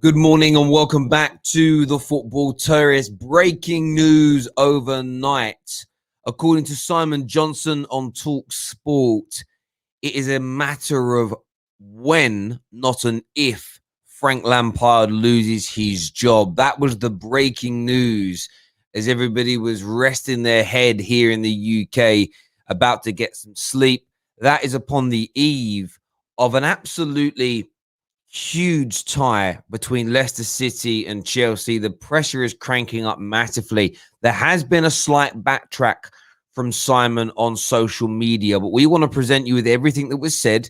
Good morning and welcome back to the Football Terrace. Breaking news overnight. According to Simon Johnson on Talk Sport, it is a matter of when, not an if, Frank Lampard loses his job. That was the breaking news as everybody was resting their head here in the UK, about to get some sleep. That is upon the eve of an absolutely huge tie between Leicester City and Chelsea. The pressure is cranking up massively. There has been a slight backtrack from Simon on social media, but we want to present you with everything that was said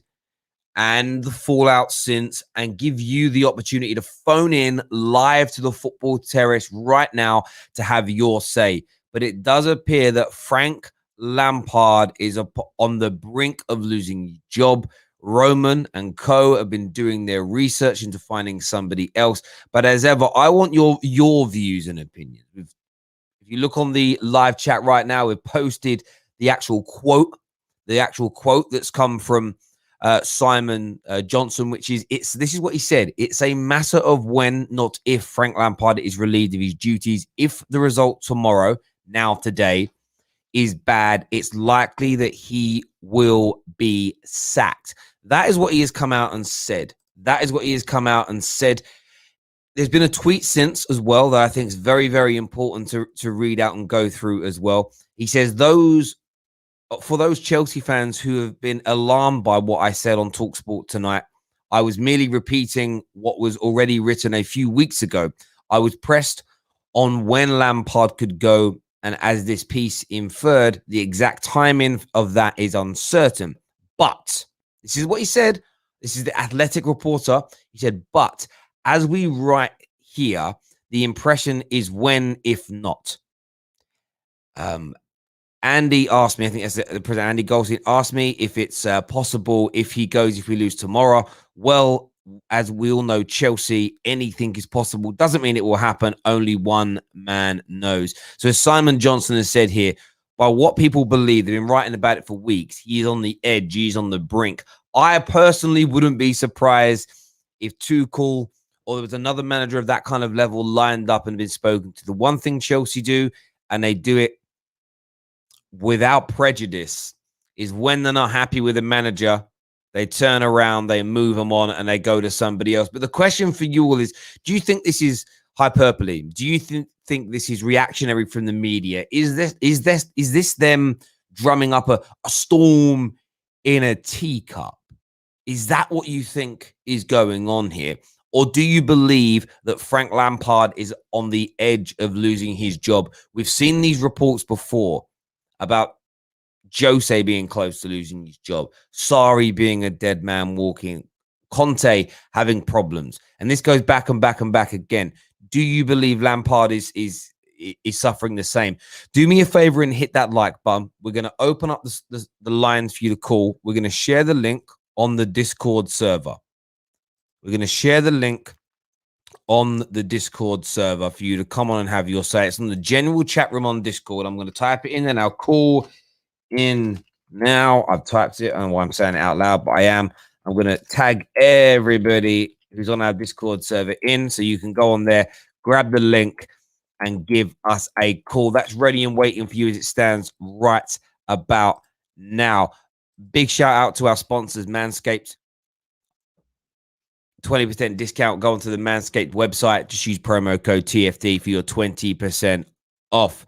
and the fallout since, and give you the opportunity to phone in live to the Football Terrace right now to have your say. But it does appear that Frank Lampard is on the brink of losing his job. Roman and co have been doing their research into finding somebody else. But as ever, I want your views and opinions. If you look on the live chat right now, we've posted the actual quote that's come from Simon Johnson, which is, this is what he said. It's a matter of when, not if, Frank Lampard is relieved of his duties. If the result tomorrow, today, is bad, it's likely that he will be sacked. That is what he has come out and said. There's been a tweet since as well that I think is very, very important to read out and go through as well. He says, for those Chelsea fans who have been alarmed by what I said on TalkSport tonight, I was merely repeating what was already written a few weeks ago. I was pressed on when Lampard could go, and as this piece inferred, the exact timing of that is uncertain. But this is what he said. This is the Athletic reporter. He said, but as we write here, the impression is when, if not. Andy asked me, I think that's the president, Andy Goldstein, asked me if it's possible if he goes, if we lose tomorrow. Well, as we all know, Chelsea, anything is possible. Doesn't mean it will happen. Only one man knows. So as Simon Johnson has said here, by what people believe, they've been writing about it for weeks. He's on the edge. He's on the brink. I personally wouldn't be surprised if Tuchel or there was another manager of that kind of level lined up and been spoken to. The one thing Chelsea do, and they do it without prejudice, is when they're not happy with a manager, they turn around, they move them on, and they go to somebody else. But the question for you all is, do you think this is hyperbole? Do you think this is reactionary from the media? Is this them drumming up a storm in a teacup? Is that what you think is going on here? Or do you believe that Frank Lampard is on the edge of losing his job? We've seen these reports before about Jose being close to losing his job, Sarri being a dead man walking, Conte having problems. And this goes back and back and back again. Do you believe Lampard is suffering the same? Do me a favor and hit that like button. We're going to open up the lines for you to call. We're going to share the link on the Discord server. We're going to share the link on the Discord server for you to come on and have your say. It's on the general chat room on Discord. I'm going to type it in and I'll call in now. I've typed it. I don't know why I'm saying it out loud, but I am. I'm going to tag everybody who's on our Discord server in, so you can go on there, grab the link, and give us a call. That's ready and waiting for you as it stands right about now. Big shout out to our sponsors, Manscaped. 20% discount. Go onto the Manscaped website. Just use promo code TFD for your 20% off.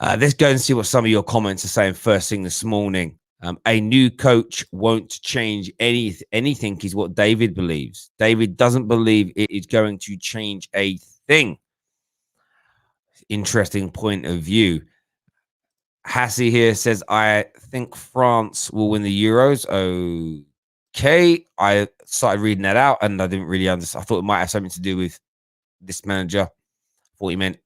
Let's go and see what some of your comments are saying first thing this morning. A new coach won't change anything is what David believes. David doesn't believe it is going to change a thing. Interesting point of view. Hassie here says, I think France will win the Euros. Okay. I started reading that out and I didn't really understand. I thought it might have something to do with this manager. I thought he meant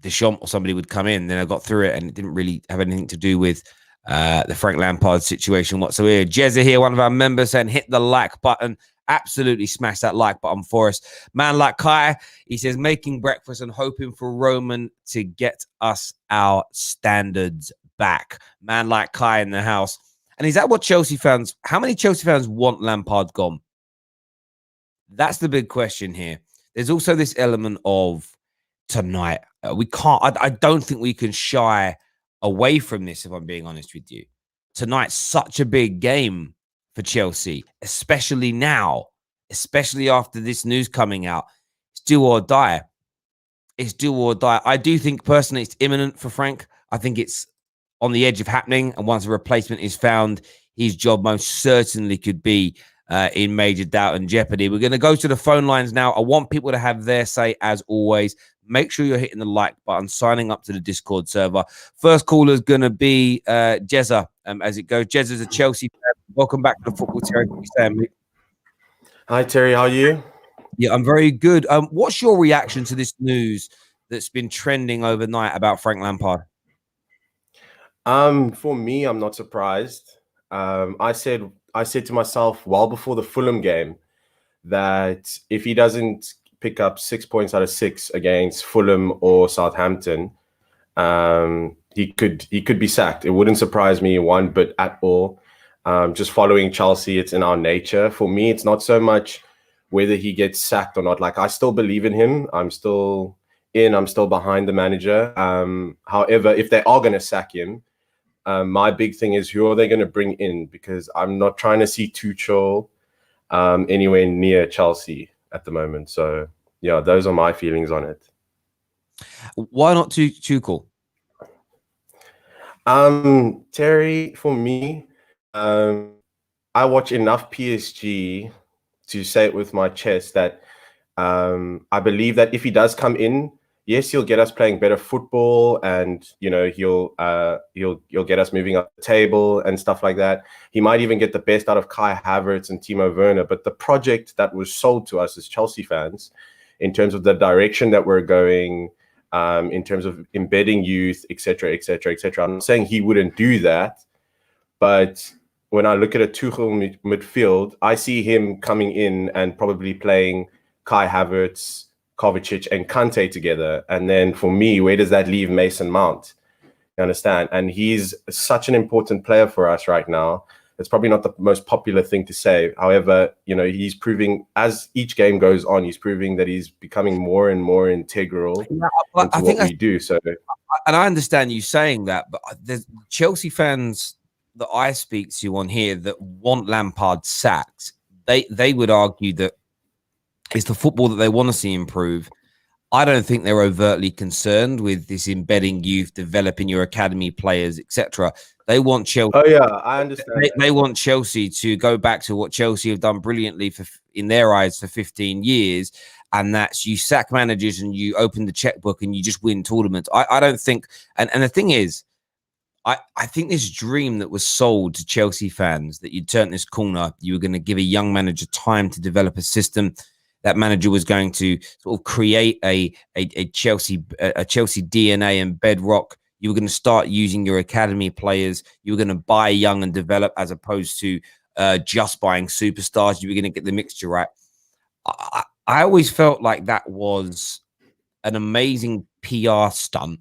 Deschamps or somebody would come in. Then I got through it and it didn't really have anything to do with the Frank Lampard situation whatsoever. Jezza here, one of our members, saying hit the like button. Absolutely smash that like button for us. Man like Kai, he says making breakfast and hoping for Roman to get us our standards back. Man like Kai in the house. And is that what Chelsea fans, how many Chelsea fans want Lampard gone? That's the big question here. There's also this element of tonight. We can't. I don't think we can shy away from this. If I'm being honest with you, tonight's such a big game for Chelsea, especially now, especially after this news coming out. It's do or die. It's do or die. I do think personally it's imminent for Frank. I think it's on the edge of happening. And once a replacement is found, his job most certainly could be in major doubt and jeopardy. We're going to go to the phone lines now. I want people to have their say as always. Make sure you're hitting the like button, signing up to the Discord server. First caller is going to be Jezza as it goes. Jezza's a Chelsea fan. Welcome back to the Football Terrace. Hi, Terry. How are you? Yeah, I'm very good. What's your reaction to this news that's been trending overnight about Frank Lampard? For me, I'm not surprised. I said to myself well before the Fulham game that if he doesn't pick up 6 points out of 6 against Fulham or Southampton, he could be sacked. It wouldn't surprise me one bit at all. Just following Chelsea, it's in our nature. For me, it's not so much whether he gets sacked or not. Like, I still believe in him. I'm still behind the manager. However, if they are going to sack him, my big thing is who are they going to bring in? Because I'm not trying to see Tuchel anywhere near Chelsea at the moment. So, yeah, those are my feelings on it. Why not Tuchel? Terry, for me, I watch enough PSG to say it with my chest that I believe that if he does come in, yes, he'll get us playing better football, and he'll get us moving up the table and stuff like that. He might even get the best out of Kai Havertz and Timo Werner. But the project that was sold to us as Chelsea fans, in terms of the direction that we're going, in terms of embedding youth, etc., etc., etc. I'm not saying he wouldn't do that, but when I look at a Tuchel midfield, I see him coming in and probably playing Kai Havertz, Kovacic and Kante together. And then for me, where does that leave Mason Mount? You understand? And he's such an important player for us right now. It's probably not the most popular thing to say. However, he's proving, as each game goes on, he's proving that he's becoming more and more integral into what we do. So, and I understand you saying that, but there's Chelsea fans that I speak to on here that want Lampard sacked. They would argue that it's the football that they want to see improve. I don't think they're overtly concerned with this embedding youth, developing your academy players, etc. They want Chelsea. Oh yeah, I understand. They want Chelsea to go back to what Chelsea have done brilliantly in their eyes for 15 years, and that's you sack managers and you open the checkbook and you just win tournaments. I don't think, and the thing is, I think this dream that was sold to Chelsea fans that you'd turn this corner, you were going to give a young manager time to develop a system. That manager was going to sort of create a Chelsea DNA and bedrock. You were going to start using your academy players. You were going to buy young and develop as opposed to just buying superstars. You were going to get the mixture right. I always felt like that was an amazing PR stunt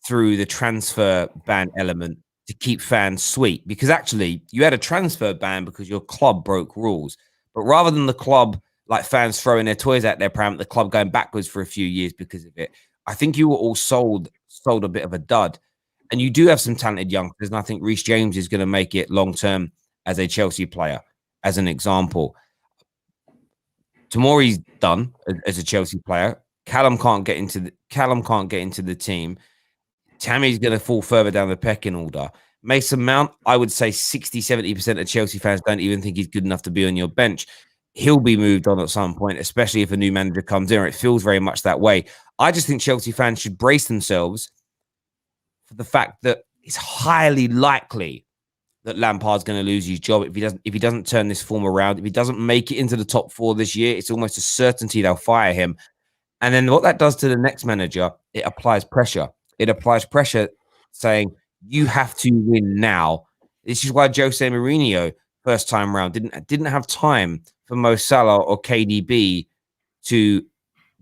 through the transfer ban element to keep fans sweet, because actually you had a transfer ban because your club broke rules. But rather than the club, like fans throwing their toys at their pram, the club going backwards for a few years because of it, I think you were all sold a bit of a dud. And you do have some talented youngsters, and I think Reece James is going to make it long term as a Chelsea player, as an example. Tomori's done as a Chelsea player. Callum can't get into the team. Tammy's going to fall further down the pecking order. Mason Mount, I would say 60-70% of Chelsea fans don't even think he's good enough to be on your bench. He'll be moved on at some point, especially if a new manager comes in. It feels very much that way. I just think Chelsea fans should brace themselves for the fact that it's highly likely that Lampard's going to lose his job if he doesn't turn this form around. If he doesn't make it into the top 4 this year, it's almost a certainty they'll fire him. And then what that does to the next manager, it applies pressure. It applies pressure saying you have to win now. This is why Jose Mourinho, first time around, didn't have time for Mo Salah or KDB to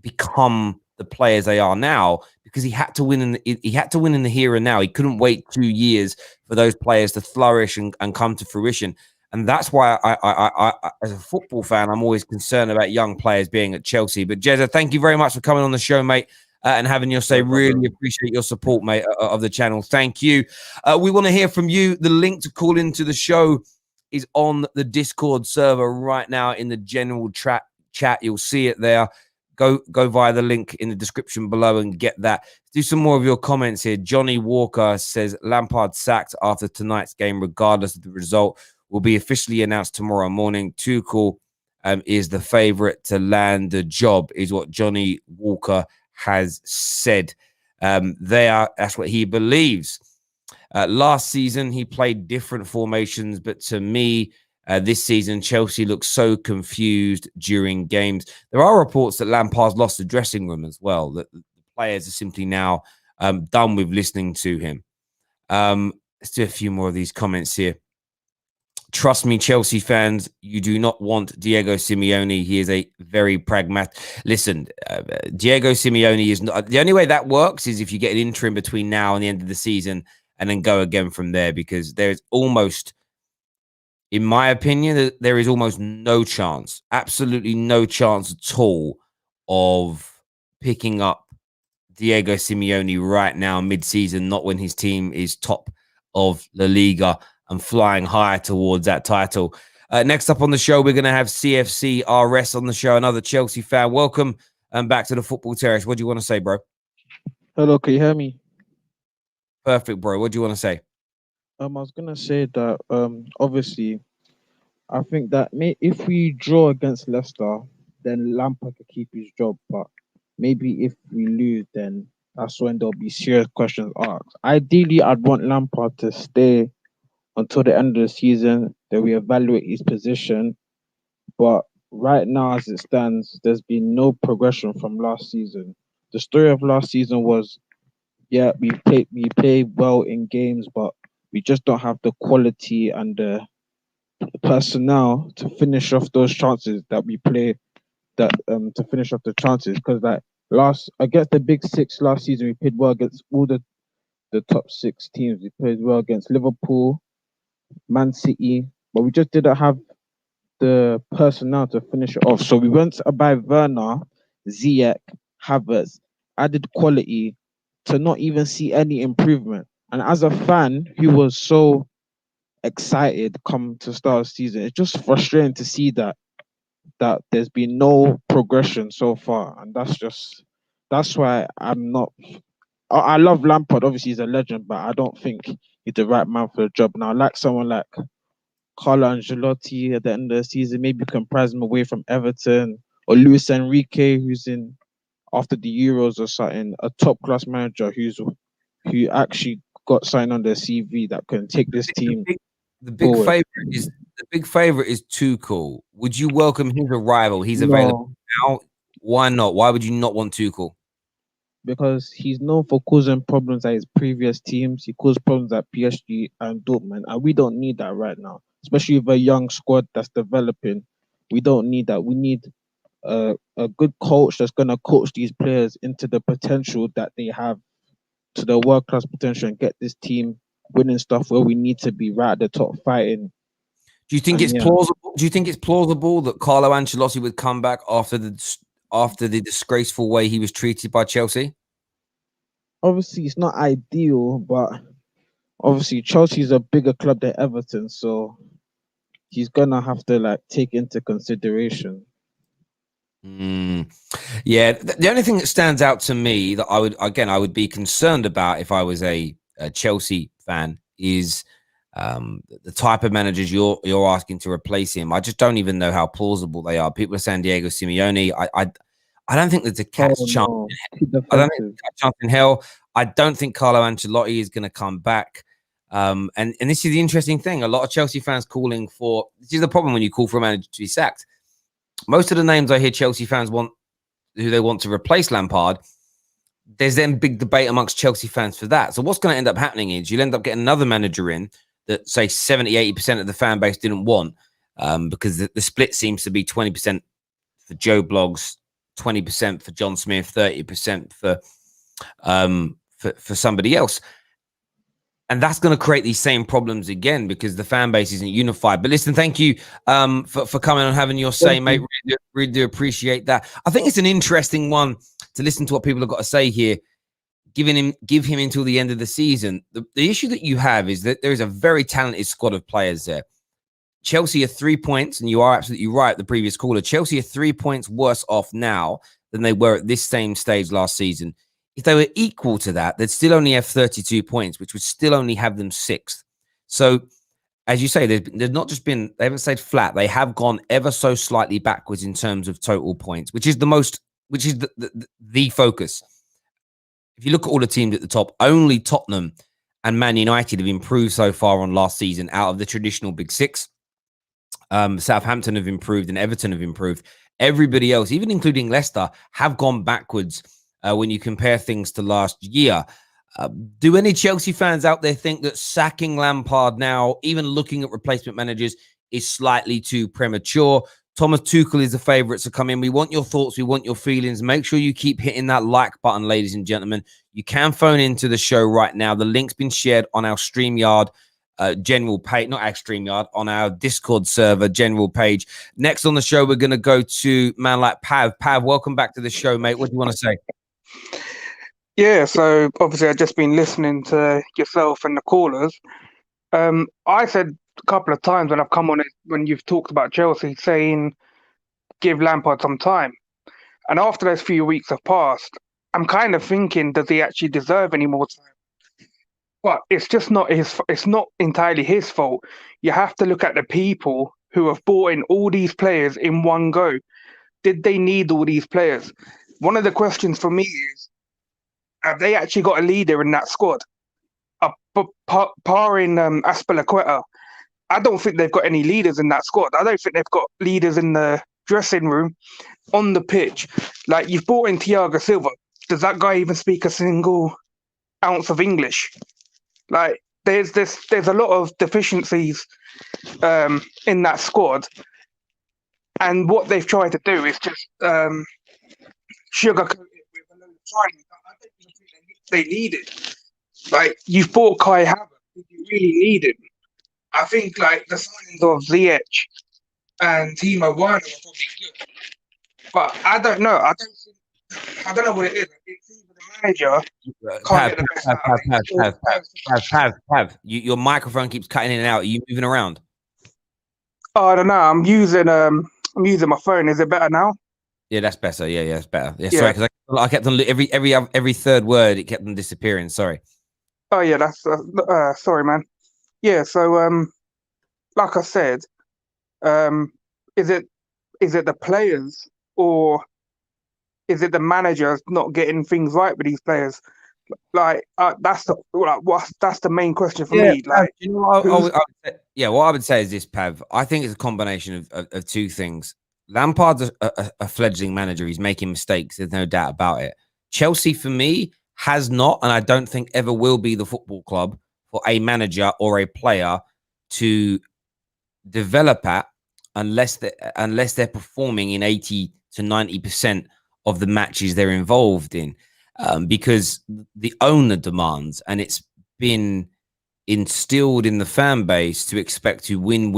become the players they are now, because he had to win in the here and now. He couldn't wait 2 years for those players to flourish and come to fruition. And that's why I, as a football fan, I'm always concerned about young players being at Chelsea. But Jezza, thank you very much for coming on the show, mate, and having your say. Really appreciate your support, mate, of the channel. Thank you. We want to hear from you. The link to call into the show is on the Discord server right now in the general chat. You'll see it there. Go via the link in the description below and get that. Do some more of your comments here. Johnny Walker says Lampard sacked after tonight's game, regardless of the result, will be officially announced tomorrow morning. Tuchel is the favorite to land the job, is what Johnny Walker has said. That's what he believes. Last season, he played different formations, but to me, this season, Chelsea looks so confused during games. There are reports that Lampard's lost the dressing room as well, that the players are simply now done with listening to him. Let's do a few more of these comments here. Trust me, Chelsea fans, you do not want Diego Simeone. He is a very pragmatic. Listen, Diego Simeone is not. The only way that works is if you get an interim between now and the end of the season and then go again from there, because there's almost, in my opinion, there is almost no chance, absolutely no chance at all of picking up Diego Simeone right now, mid-season, not when his team is top of La Liga and flying high towards that title. Next up on the show, we're going to have CFC RS on the show, another Chelsea fan. Welcome back to the Football Terrace. What do you want to say, bro? Hello, can you hear me? Perfect, bro. What do you want to say? I was gonna say that obviously I think that if we draw against Leicester, then Lampard could keep his job. But maybe if we lose, then that's when there'll be serious questions asked. Ideally, I'd want Lampard to stay until the end of the season, then we evaluate his position. But right now, as it stands, there's been no progression from last season. The story of last season was, yeah, we played well in games, but we just don't have the quality and the personnel to finish off those chances that we play. That to finish off the chances, because like last against the big six last season, we played well against all the top six teams. We played well against Liverpool, Man City, but we just didn't have the personnel to finish it off. So we went to buy Werner, Ziyech, Havertz, added quality to not even see any improvement. And as a fan who was so excited come to start of the season, it's just frustrating to see that there's been no progression so far. And that's why I'm not. I love Lampard, obviously he's a legend, but I don't think he's the right man for the job. Now, like someone like Carlo Ancelotti at the end of the season, maybe you can prize him away from Everton, or Luis Enrique, who's in after the Euros or something, a top class manager who actually got signed on their CV that can take this team. The big favorite is Tuchel. Would you welcome his arrival? He's available now. Why not? Why would you not want Tuchel? Because he's known for causing problems at his previous teams. He caused problems at PSG and Dortmund, and we don't need that right now, especially with a young squad that's developing. We don't need that. We need a good coach that's going to coach these players into the potential that they have, to the world-class potential, and get this team winning stuff where we need to be, right at the top fighting. Do you think it's plausible? Do you think it's plausible that Carlo Ancelotti would come back after the disgraceful way he was treated by Chelsea? Obviously, it's not ideal, but obviously Chelsea's a bigger club than Everton, so he's gonna have to take into consideration. Yeah, the only thing that stands out to me that I would be concerned about if I was a Chelsea fan is the type of managers you're asking to replace him. I just don't even know how plausible they are. People are saying Diego Simeone. I don't think there's a cat's chance. I don't think there's a chance in hell. I don't think Carlo Ancelotti is going to come back. And this is the interesting thing. A lot of Chelsea fans calling for. This is the problem when you call for a manager to be sacked. Most of the names I hear Chelsea fans want to replace Lampard, there's then big debate amongst Chelsea fans for that. So what's going to end up happening is you'll end up getting another manager in that, say, 70-80% of the fan base didn't want, because the split seems to be 20% for Joe Blogs, 20% for John Smith, 30% for somebody else. And that's going to create these same problems again because the fan base isn't unified. But listen, thank you for coming and having your say, mate. Really do appreciate that. I think it's an interesting one to listen to what people have got to say here. Give him until the end of the season. The issue that you have is that there is a very talented squad of players there. Chelsea are 3 points, and you are absolutely right, the previous caller. Chelsea are 3 points worse off now than they were at this same stage last season. If they were equal to that, they'd still only have 32 points, which would still only have them 6th. So, as you say, there's not just been, they haven't stayed flat. They have gone ever so slightly backwards in terms of total points, which is the focus. If you look at all the teams at the top, only Tottenham and Man United have improved so far on last season out of the traditional big 6. Southampton have improved and Everton have improved. Everybody else, even including Leicester, have gone backwards when you compare things to last year. Do any Chelsea fans out there think that sacking Lampard now, even looking at replacement managers, is slightly too premature? Thomas Tuchel is the favourite to come in. We want your thoughts. We want your feelings. Make sure you keep hitting that like button, ladies and gentlemen. You can phone into the show right now. The link's been shared on our StreamYard general page, not our StreamYard, on our Discord server general page. Next on the show, we're going to go to man like Pav. Pav, welcome back to the show, mate. What do you want to say? Yeah, so obviously I've just been listening to yourself and the callers. I said a couple of times when I've come on it, when you've talked about Chelsea, saying give Lampard some time. And after those few weeks have passed, I'm kind of thinking, does he actually deserve any more time? But it's just not it's not entirely his fault. You have to look at the people who have brought in all these players in one go. Did they need all these players? One of the questions for me is, have they actually got a leader in that squad? Barring Aspilicueta, I don't think they've got any leaders in that squad. I don't think they've got leaders in the dressing room, on the pitch. Like, you've brought in Thiago Silva. Does that guy even speak a single ounce of English? Like, there's a lot of deficiencies in that squad, and what they've tried to do is just sugarcoat it with a load of signing. I don't even think they need it. Like, you've bought Kai Havertz. Did you really need him? I think like the signings of Ziyech and Timo Werner are probably good, but I don't know. I don't know what it is. It's either the manager. Pav, your microphone keeps cutting in and out. Are you moving around? Oh, I don't know. I'm using my phone. Is it better now? Yeah, that's better. Yeah, it's better. Yeah, sorry, because I kept on every third word. It kept on disappearing. Sorry. Oh yeah, that's sorry, man. Yeah, so like I said, is it the players or is it the manager not getting things right with these players? Like that's the main question for me. Like, you know what I would say is this, Pav. I think it's a combination of two things. Lampard's a fledgling manager. He's making mistakes. There's no doubt about it. Chelsea, for me, has not, and I don't think ever will be, the football club for a manager or a player to develop at unless they're performing in 80 to 90% of the matches they're involved in, because the owner demands, and it's been instilled in the fan base to expect to win.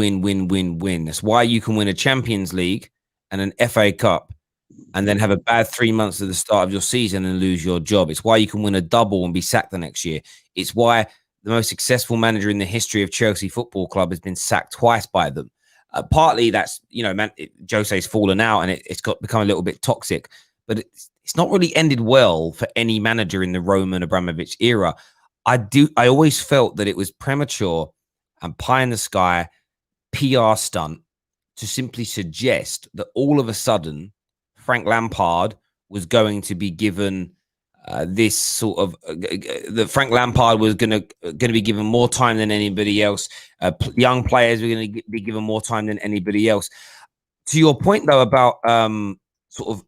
That's why you can win a Champions League and an FA Cup and then have a bad 3 months at the start of your season and lose your job. It's why you can win a double and be sacked the next year. It's why the most successful manager in the history of Chelsea Football Club has been sacked twice by them. Partly that's, Jose's fallen out and it's become a little bit toxic, but it's not really ended well for any manager in the Roman Abramovich era. I always felt that it was premature and pie in the sky PR stunt to simply suggest that all of a sudden Frank Lampard was going to be given this sort of that Frank Lampard was going to be given more time than anybody else. Young players were going to be given more time than anybody else. To your point, though, about sort of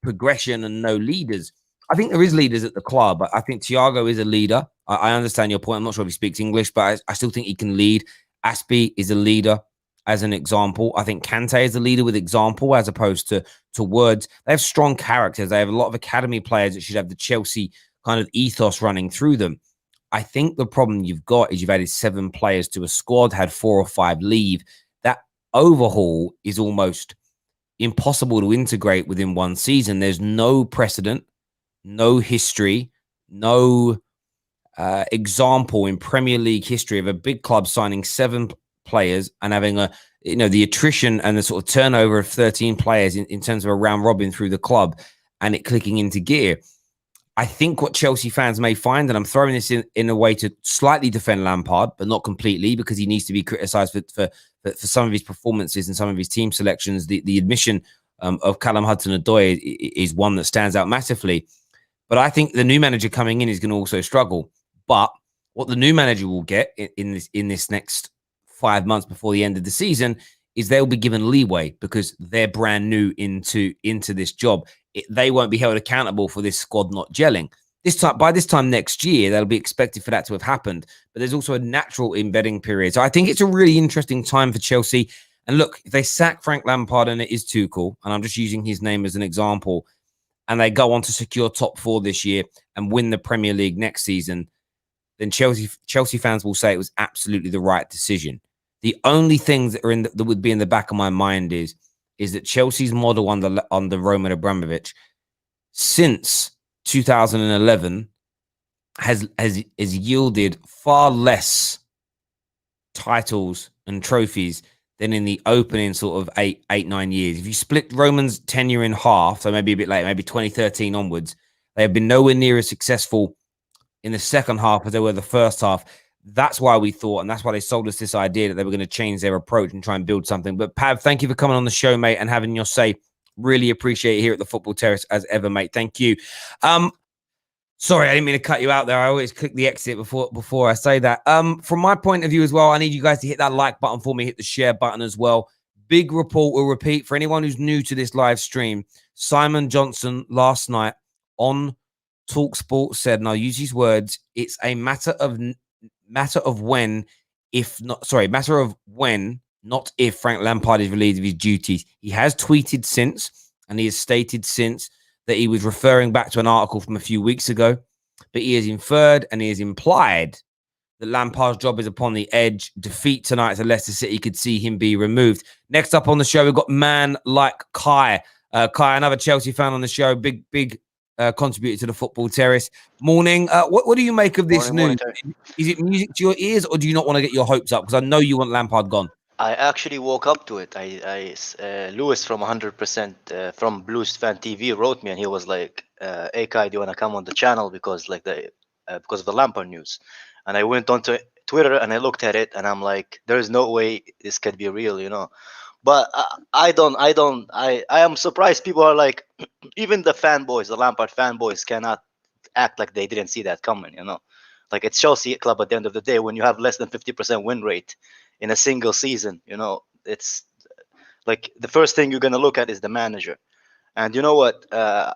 progression and no leaders, I think there is leaders at the club. I think Thiago is a leader. I understand your point. I'm not sure if he speaks English, but I still think he can lead. Aspie is a leader, as an example. I think Kante is a leader with example as opposed to words. They have strong characters. They have a lot of academy players that should have the Chelsea kind of ethos running through them. I think the problem you've got is you've added 7 players to a squad, had 4 or 5 leave. That overhaul is almost impossible to integrate within one season. There's no precedent, no history, no example in Premier League history of a big club signing 7 players and having the attrition and the sort of turnover of 13 players in terms of a round robin through the club and it clicking into gear. I think what Chelsea fans may find, and I'm throwing this in a way to slightly defend Lampard, but not completely, because he needs to be criticised for some of his performances and some of his team selections. The admission of Callum Hudson-Odoi is one that stands out massively. But I think the new manager coming in is going to also struggle. But what the new manager will get in this next 5 months before the end of the season is they'll be given leeway because they're brand new into this job. They won't be held accountable for this squad not gelling. By this time next year, they'll be expected for that to have happened. But there's also a natural embedding period. So I think it's a really interesting time for Chelsea. And look, if they sack Frank Lampard and it is Tuchel, and I'm just using his name as an example, and they go on to secure top 4 this year and win the Premier League next season, then Chelsea fans will say it was absolutely the right decision. The only thing that would be in the back of my mind is that Chelsea's model under Roman Abramovich since 2011 has yielded far less titles and trophies than in the opening sort of 8-9 years. If you split Roman's tenure in half, so maybe a bit later, maybe 2013 onwards, they have been nowhere near as successful in the second half as they were the first half. That's why we thought, and that's why they sold us this idea that they were going to change their approach and try and build something. But Pav, thank you for coming on the show, mate, and having your say. Really appreciate it here at the Football Terrace as ever, mate. Thank you. Sorry, I didn't mean to cut you out there. I always click the exit before I say that. From my point of view as well, I need you guys to hit that like button for me, hit the share button as well. Big report will repeat for anyone who's new to this live stream. Simon Johnson last night on TalkSport said, and I'll use his words, it's a matter of when, not if Frank Lampard is relieved of his duties. He has tweeted since, and he has stated since that he was referring back to an article from a few weeks ago, but he has inferred and he has implied that Lampard's job is upon the edge. Defeat tonight to Leicester City could see him be removed. Next up on the show, we've got man like Kai. Kai, another Chelsea fan on the show, big contributor to the Football Terrace. Morning. What do you make of this news? Is it music to your ears, or do you not want to get your hopes up? Because I know you want Lampard gone. I actually woke up to it. Lewis from 100% from Blues Fan TV wrote me, and he was like, "Hey Kai, do you want to come on the channel because of the Lampard news?" And I went onto Twitter and I looked at it, and I'm like, "There's no way this could be real, you know." But I am surprised people are like, even the Lampard fanboys cannot act like they didn't see that coming, you know. Like, it's Chelsea club at the end of the day. When you have less than 50% win rate in a single season, you know, it's like the first thing you're going to look at is the manager. And you know what? As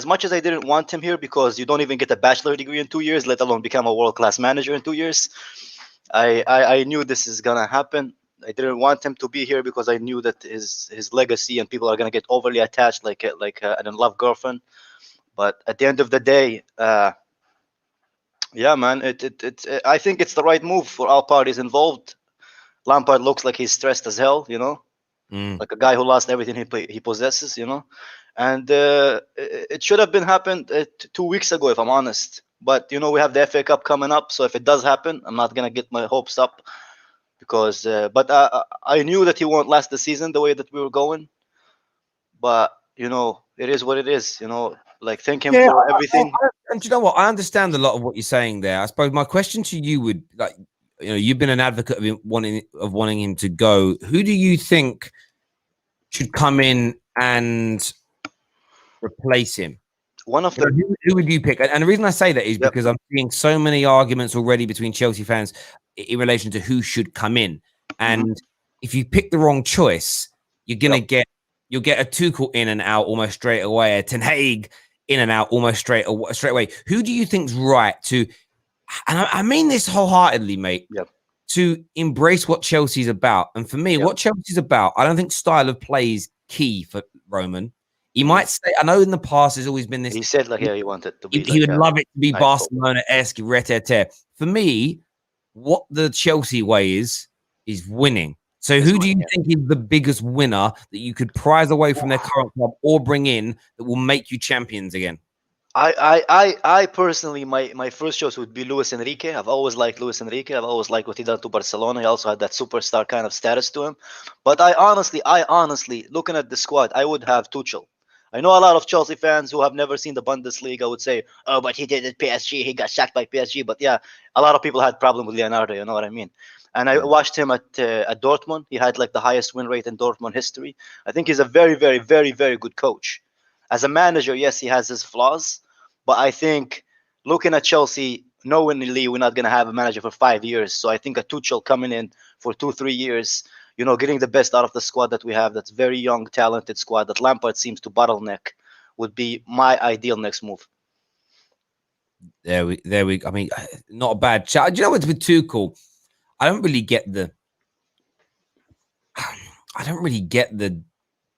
much as I didn't want him here, because you don't even get a bachelor degree in 2 years, let alone become a world-class manager in 2 years, I knew this is going to happen. I didn't want him to be here because I knew that his legacy and people are going to get overly attached like an in-love girlfriend. But at the end of the day, yeah, man, I think it's the right move for all parties involved. Lampard looks like he's stressed as hell, you know, like a guy who lost everything he possesses, you know. And it should have been happened 2 weeks ago, if I'm honest. But, you know, we have the FA Cup coming up. So if it does happen, I'm not going to get my hopes up. Because, but I knew that he won't last the season the way that we were going. But, you know, it is what it is, you know, like, thank him for everything. And you know what? I understand a lot of what you're saying there. I suppose my question to you would, like, you know, you've been an advocate of wanting him to go. Who do you think should come in and replace him? One of the who would you pick? And the reason I say that is because I'm seeing so many arguments already between Chelsea fans in relation to who should come in. And if you pick the wrong choice, you're gonna you'll get a Tuchel in and out almost straight away, a Ten Hag in and out almost straight away. Who do you think's right to? And I mean this wholeheartedly, mate. To embrace what Chelsea's about. And for me, what Chelsea's about, I don't think style of play is key for Roman. He might say, I know in the past there's always been this. He said like, yeah, he wanted to be. He would love it to be nice Barcelona-esque, rete-a-tete. For me, what the Chelsea way is winning. So who do you think is the biggest winner that you could prize away from their current club or bring in that will make you champions again? I personally, my first choice would be Luis Enrique. I've always liked Luis Enrique. I've always liked what he done to Barcelona. He also had that superstar kind of status to him. But I honestly, looking at the squad, I would have Tuchel. I know a lot of Chelsea fans who have never seen the Bundesliga would say, "Oh, but he did it PSG. He got sacked by PSG." But yeah, a lot of people had problem with Leonardo. You know what I mean? And I watched him at Dortmund. He had like the highest win rate in Dortmund history. I think he's a very, very, very, very good coach. As a manager, yes, he has his flaws, but I think looking at Chelsea, knowingly we're not going to have a manager for 5 years. So I think a Tuchel coming in for 2-3 years, you know, getting the best out of the squad that we have, that's very young, talented squad that Lampard seems to bottleneck, would be my ideal next move. There we. I mean, not a bad chat. Do you know what's with Tuchel? I don't really get the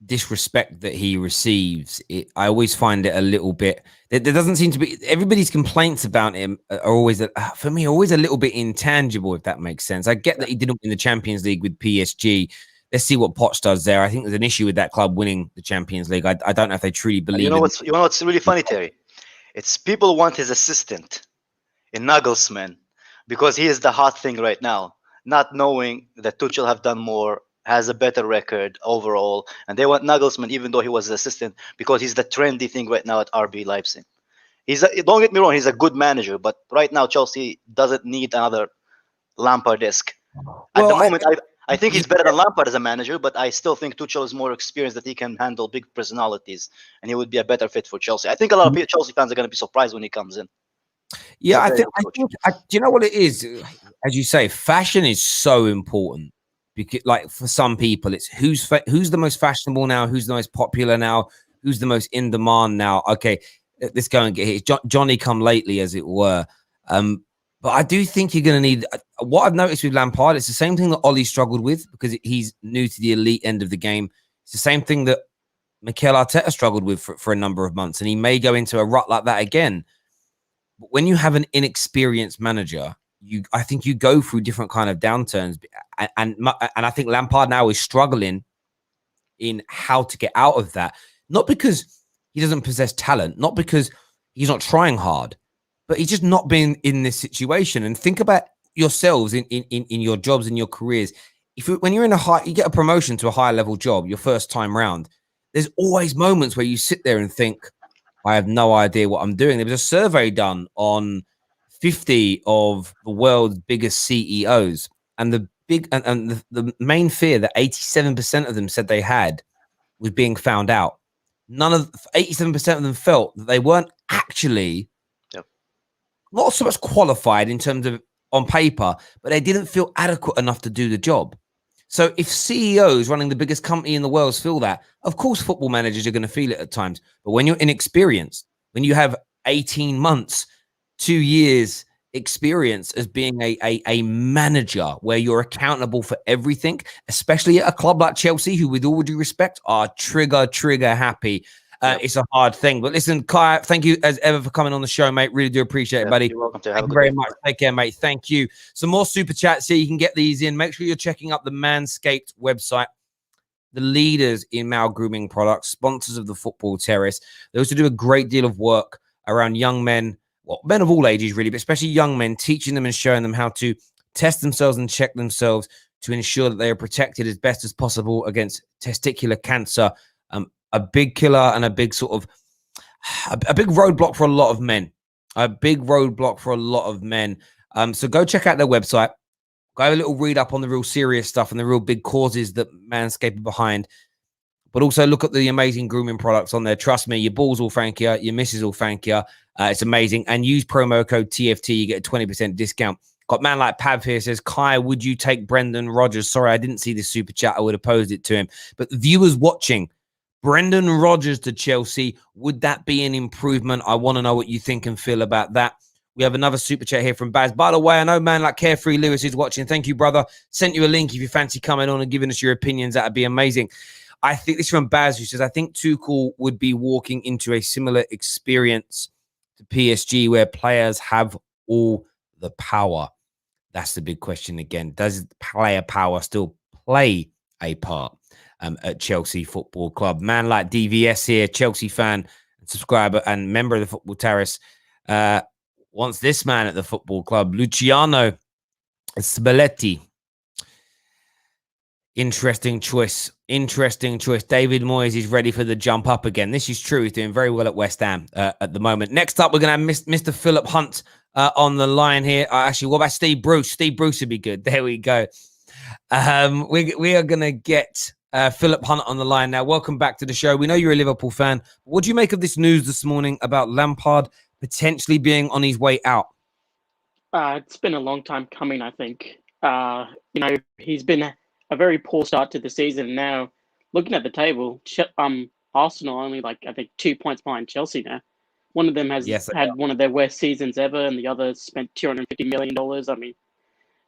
disrespect that he receives. I always find it a little bit. There doesn't seem to be. Everybody's complaints about him are always, for me, always a little bit intangible. If that makes sense. I get that he didn't win the Champions League with PSG. Let's see what Poch does there. I think there's an issue with that club winning the Champions League. I don't know if they truly believe. You know what's really funny, Terry? It's people want his assistant in Nagelsmann because he is the hot thing right now, not knowing that Tuchel have done more, has a better record overall, and they want Nagelsmann even though he was the assistant because he's the trendy thing right now at RB Leipzig. Don't get me wrong, he's a good manager, but right now Chelsea doesn't need another Lampard-esque. At the moment, I think he's better than Lampard as a manager, but I still think Tuchel is more experienced, that he can handle big personalities, and he would be a better fit for Chelsea. I think a lot of Chelsea fans are going to be surprised when he comes in. Yeah, I think do you know what it is? As you say, fashion is so important. Because, like, for some people, it's who's the most fashionable now, who's the most popular now, who's the most in demand now. Okay, let's go and get hit. Johnny come lately, as it were. But I do think you're going to need what I've noticed with Lampard. It's the same thing that Ollie struggled with because he's new to the elite end of the game. It's the same thing that Mikel Arteta struggled with for a number of months, and he may go into a rut like that again. But when you have an inexperienced manager, I think you go through different kind of downturns, and I think Lampard now is struggling in how to get out of that. Not because he doesn't possess talent, not because he's not trying hard, but he's just not been in this situation. And think about yourselves in your jobs and your careers. When you're in you get a promotion to a higher level job, your first time round, there's always moments where you sit there and think, I have no idea what I'm doing. There was a survey done on 50 of the world's biggest CEOs, and the main fear that 87% of them said they had was being found out. 87% of them felt that they weren't actually not so much qualified in terms of on paper, but they didn't feel adequate enough to do the job. So if CEOs running the biggest company in the world feel that, of course football managers are going to feel it at times. But when you're inexperienced, when you have 18 months, 2 years experience as being a manager where you're accountable for everything, especially at a club like Chelsea, who with all due respect are trigger happy. It's a hard thing. But listen, Kai, thank you as ever for coming on the show, mate. Really do appreciate it, buddy. You're welcome to. Thank you very much. Take care, mate. Thank you. Some more super chats here. You can get these in. Make sure you're checking up the Manscaped website. The leaders in male grooming products, sponsors of the Football Terrace. They also do a great deal of work around young men, well, men of all ages, really, but especially young men, teaching them and showing them how to test themselves and check themselves to ensure that they are protected as best as possible against testicular cancer. A big killer and a big sort of a big roadblock for a lot of men. So go check out their website. Go have a little read up on the real serious stuff and the real big causes that Manscaped are behind. But also look at the amazing grooming products on there. Trust me, your balls will thank you. Your missus will thank you. It's amazing. And use promo code TFT. You get a 20% discount. Got man like Pav here says, Kai, would you take Brendan Rodgers? Sorry, I didn't see this super chat. I would have posed it to him. But viewers watching, Brendan Rodgers to Chelsea, would that be an improvement? I want to know what you think and feel about that. We have another super chat here from Baz. By the way, I know man like Carefree Lewis is watching. Thank you, brother. Sent you a link if you fancy coming on and giving us your opinions. That'd be amazing. I think this is from Baz, who says, I think Tuchel would be walking into a similar experience to PSG where players have all the power. That's the big question again. Does player power still play a part at Chelsea Football Club? Man like DVS here, Chelsea fan, subscriber and member of the Football Terrace, wants this man at the football club, Luciano Spalletti. Interesting choice. David Moyes is ready for the jump up again. This is true. He's doing very well at West Ham at the moment. Next up, we're going to have Mr. Philip Hunt on the line here. Actually, what about Steve Bruce? Steve Bruce would be good. There we go. We are going to get Philip Hunt on the line now. Welcome back to the show. We know you're a Liverpool fan. What do you make of this news this morning about Lampard potentially being on his way out? It's been a long time coming, I think. He's been a very poor start to the season. Now, looking at the table, Arsenal are only I think 2 points behind Chelsea now. One of them has had one of their worst seasons ever, and the other spent $250 million. I mean,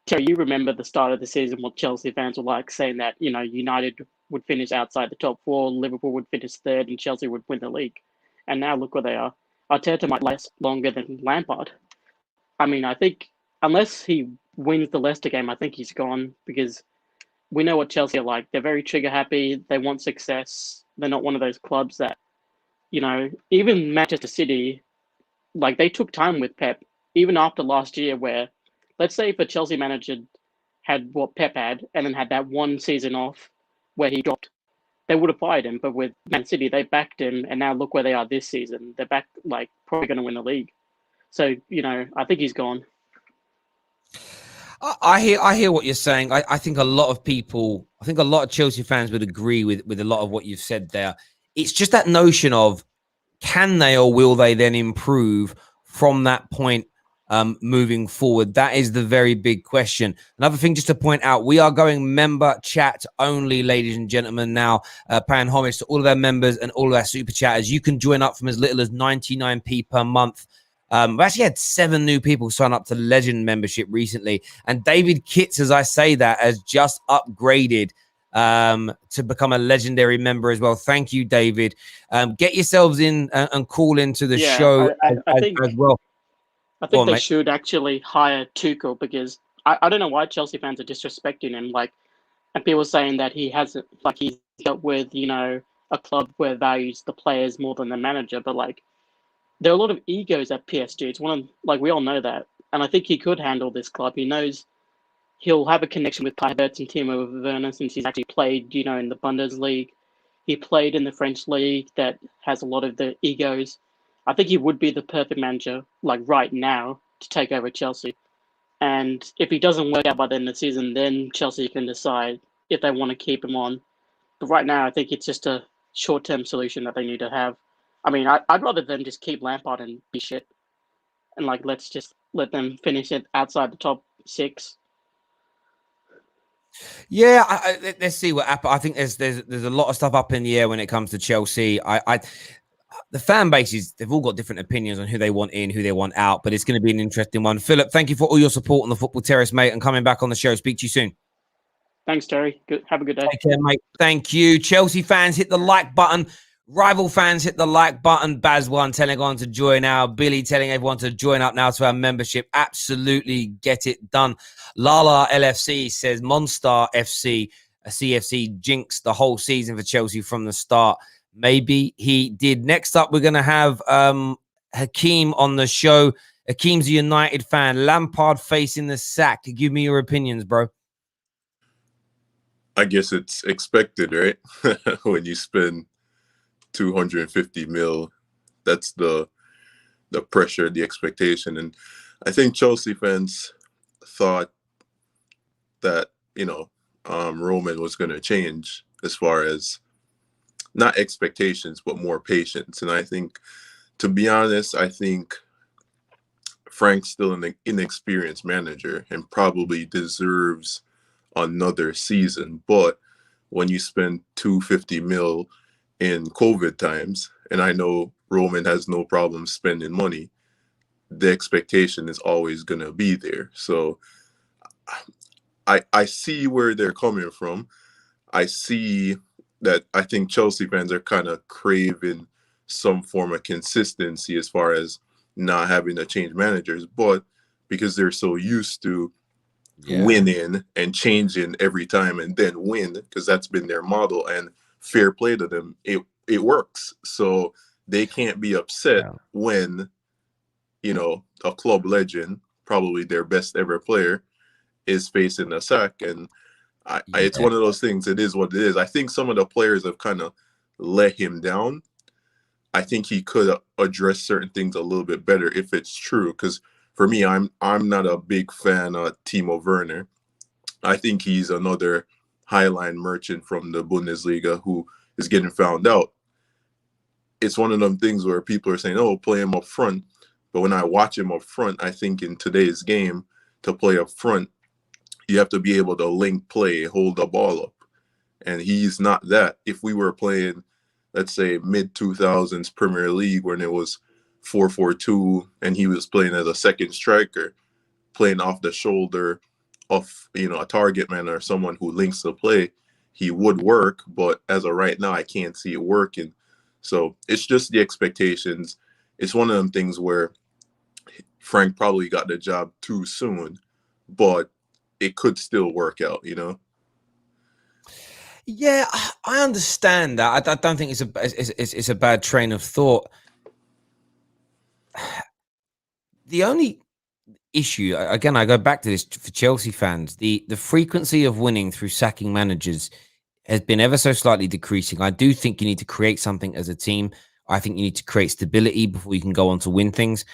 Terry, you remember the start of the season, what Chelsea fans were like, saying that, United would finish outside the top four, Liverpool would finish third, and Chelsea would win the league. And now look where they are. Arteta might last longer than Lampard. I mean, I think unless he wins the Leicester game, I think he's gone, because we know what Chelsea are like. They're very trigger happy. They want success. They're not one of those clubs that, even Manchester City, they took time with Pep, even after last year where, let's say if a Chelsea manager had what Pep had and then had that one season off where he dropped, they would have fired him. But with Man City, they backed him, and now look where they are this season. They're back, probably going to win the league. So, I think he's gone. I hear what you're saying. I think a lot of Chelsea fans would agree with a lot of what you've said there. It's just that notion of, can they or will they then improve from that point moving forward? That is the very big question. Another thing just to point out, we are going member chat only, ladies and gentlemen, now, paying homage to all of our members and all of our super chatters. You can join up from as little as 99p per month. We've actually had 7 new people sign up to Legend membership recently. And David Kitts, as I say that, has just upgraded to become a legendary member as well. Thank you, David. Get yourselves in and call into the show I think, as well. I think they should actually hire Tuchel, because I don't know why Chelsea fans are disrespecting him. And people saying that he hasn't, he's dealt with, a club where values the players more than the manager. But there are a lot of egos at PSG. It's one of, we all know that. And I think he could handle this club. He knows he'll have a connection with Kai Havertz and Timo Werner, since he's actually played, in the Bundesliga. He played in the French league that has a lot of the egos. I think he would be the perfect manager, right now, to take over Chelsea. And if he doesn't work out by the end of the season, then Chelsea can decide if they want to keep him on. But right now, I think it's just a short-term solution that they need to have. I mean, I'd rather them just keep Lampard and be shit. And, let's just let them finish it outside the top 6. Yeah, let's see what happens. I think there's a lot of stuff up in the air when it comes to Chelsea. The fan bases, they've all got different opinions on who they want in, who they want out, but it's going to be an interesting one. Philip, thank you for all your support on the Football Terrace, mate, and coming back on the show. Speak to you soon. Thanks, Terry. Have a good day. Take care, mate. Thank you. Chelsea fans, hit the like button. Rival fans, hit the like button. Baz1 telling everyone to join now. Billy telling everyone to join up now to our membership. Absolutely get it done. Lala LFC says Monstar FC, a CFC jinxed the whole season for Chelsea from the start. Maybe he did. Next up, we're going to have Hakeem on the show. Hakeem's a United fan. Lampard facing the sack. Give me your opinions, bro. I guess it's expected, right? When you spend 250 mil, that's the pressure, the expectation. And I think Chelsea fans thought that, Roman was going to change as far as not expectations, but more patience. And I think, to be honest, I think Frank's still an inexperienced manager and probably deserves another season. But when you spend 250 mil in COVID times, and I know Roman has no problem spending money, the expectation is always going to be there. So I see where they're coming from. I see that I think Chelsea fans are kind of craving some form of consistency as far as not having to change managers, but because they're so used to winning and changing every time and then win, because that's been their model and fair play to them, it works. So they can't be upset when, you know, a club legend, probably their best ever player, is facing a sack. And it's one of those things. It is what it is. I think some of the players have kind of let him down. I think he could address certain things a little bit better if it's true. Because for me, I'm not a big fan of Timo Werner. I think he's another highline merchant from the Bundesliga who is getting found out. It's one of them things where people are saying, "Oh, play him up front." But when I watch him up front, I think in today's game, to play up front, you have to be able to link play, hold the ball up. And he's not that. If we were playing, let's say, mid-2000s Premier League when it was 4-4-2 and he was playing as a second striker, playing off the shoulder of, you know, a target man or someone who links the play, he would work. But as of right now, I can't see it working. So it's just the expectations. It's one of them things where Frank probably got the job too soon, but it could still work out, you know? Yeah, I understand that. I don't think it's a bad train of thought. The only issue, again, I go back to this for Chelsea fans, the frequency of winning through sacking managers has been ever so slightly decreasing. I do think you need to create something as a team. I think you need to create stability before you can go on to win things.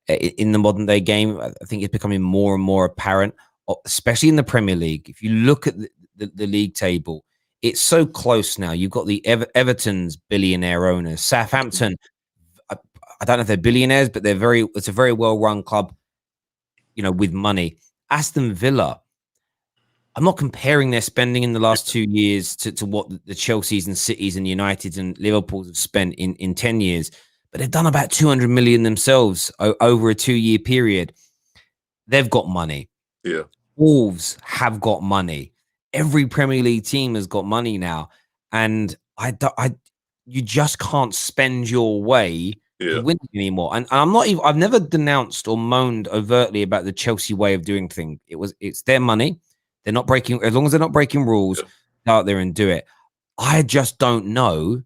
In the modern day game, I think it's becoming more and more apparent, especially in the Premier League. If you look at the league table, it's so close now. You've got the Everton's billionaire owners, Southampton. I don't know if they're billionaires, but it's a very well-run club, you know, with money. Aston Villa, I'm not comparing their spending in the last 2 years to what the Chelseas and Cities and Uniteds and Liverpools have spent in 10 years, but they've done about 200 million themselves over a 2-year period. They've got money. Yeah. Wolves have got money. Every Premier League team has got money now. And you just can't spend your way to win anymore. And I've never denounced or moaned overtly about the Chelsea way of doing things. It's their money. They're not breaking, as long as they're not breaking rules, go out there and do it. I just don't know.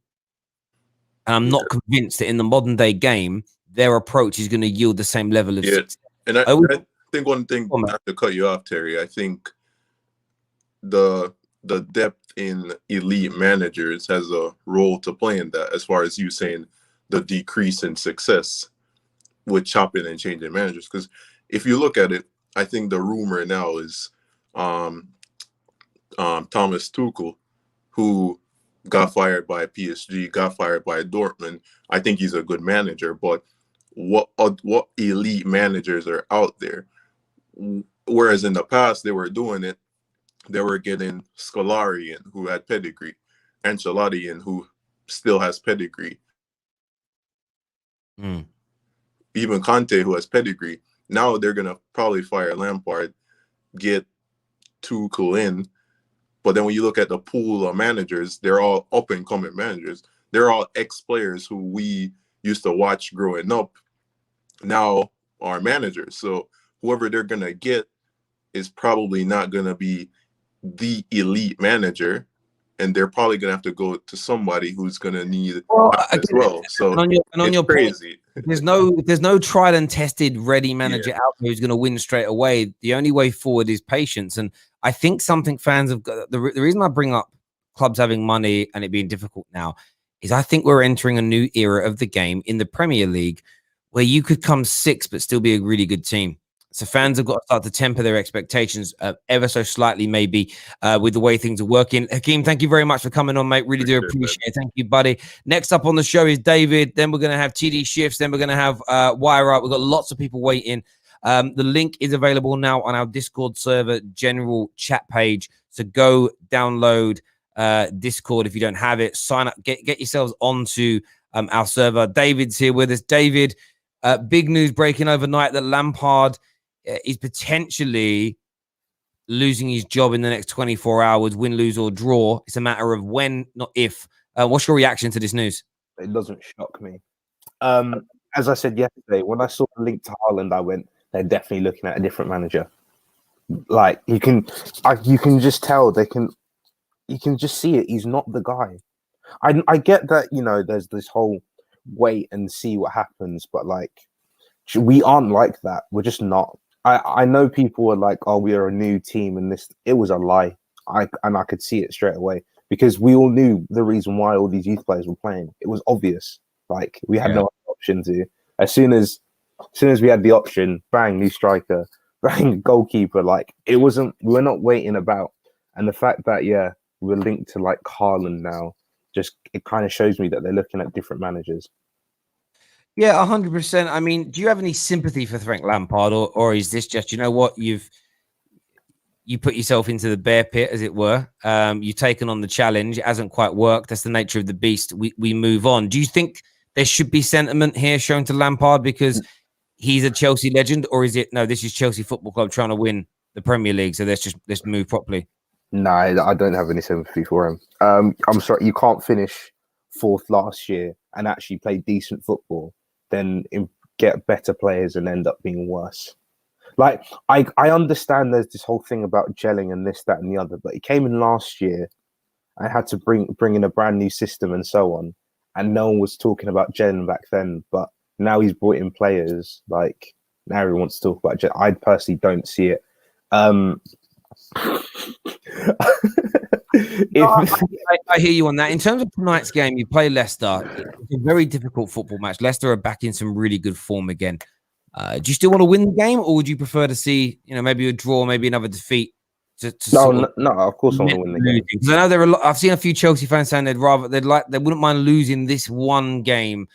And I'm not convinced that in the modern day game, their approach is going to yield the same level of success. And I think one thing, not to cut you off, Terry, I think the depth in elite managers has a role to play in that, as far as you saying the decrease in success with chopping and changing managers. Because if you look at it, I think the rumor now is Thomas Tuchel, who got fired by PSG, got fired by Dortmund. I think he's a good manager, but what elite managers are out there? Whereas in the past they were doing it, they were getting Scolari in, who had pedigree, Ancelotti in, who still has pedigree, even Conte, who has pedigree. Now they're gonna probably fire Lampard, get Tuchel in, but then when you look at the pool of managers, they're all up and coming managers. They're all ex-players who we used to watch growing up, now are managers. So whoever they're gonna get is probably not gonna be the elite manager, and they're probably gonna have to go to somebody who's gonna need as well. So on your crazy. Point, there's no tried and tested ready manager out there who's gonna win straight away. The only way forward is patience, and I think something fans have got. The reason I bring up clubs having money and it being difficult now is I think we're entering a new era of the game in the Premier League where you could come sixth but still be a really good team. So fans have got to start to temper their expectations ever so slightly, maybe, with the way things are working. Hakeem, thank you very much for coming on, mate. Really do appreciate it. Thank you, buddy. Next up on the show is David. Then we're going to have TD Shifts. Then we're going to have Wire Up. We've got lots of people waiting. The link is available now on our Discord server general chat page. So go download Discord if you don't have it. Sign up. Get yourselves onto our server. David's here with us. David, big news breaking overnight that Lampard is potentially losing his job in the next 24 hours, win, lose, or draw. It's a matter of when, not if. What's your reaction to this news? It doesn't shock me. As I said yesterday, when I saw the link to Haaland, I went, they're definitely looking at a different manager. Like you can just tell you can just see it. He's not the guy. I get that, you know, there's this whole wait and see what happens, but like we aren't like that. We're just not. I know people were like, oh, we are a new team, and this, it was a lie. I could see it straight away because we all knew the reason why all these youth players were playing. It was obvious. Like we had no option to. As soon as we had the option, bang, new striker, bang, goalkeeper. Like it wasn't. We were not waiting about. And the fact that we're linked to like Haaland now, just it kind of shows me that they're looking at different managers. Yeah, 100%. I mean, do you have any sympathy for Frank Lampard, or is this just, you know what, you put yourself into the bear pit, as it were? You've taken on the challenge. It hasn't quite worked. That's the nature of the beast. We move on. Do you think there should be sentiment here shown to Lampard because he's a Chelsea legend, or is it, no, this is Chelsea Football Club trying to win the Premier League, so let's move properly? No, I don't have any sympathy for him. I'm sorry, you can't finish fourth last year and actually play decent football, then get better players and end up being worse. Like, I understand there's this whole thing about gelling and this, that, and the other, but he came in last year and had to bring in a brand new system and so on, and no one was talking about gelling back then, but now he's brought in players, like, now everyone wants to talk about gelling. I personally don't see it. I hear you on that. In terms of tonight's game, you play Leicester. It's a very difficult football match. Leicester are back in some really good form again. Do you still want to win the game, or would you prefer to see, maybe a draw, maybe another defeat? No, of course I want to win the game. Because I know I've seen a few Chelsea fans saying they wouldn't mind losing this one game.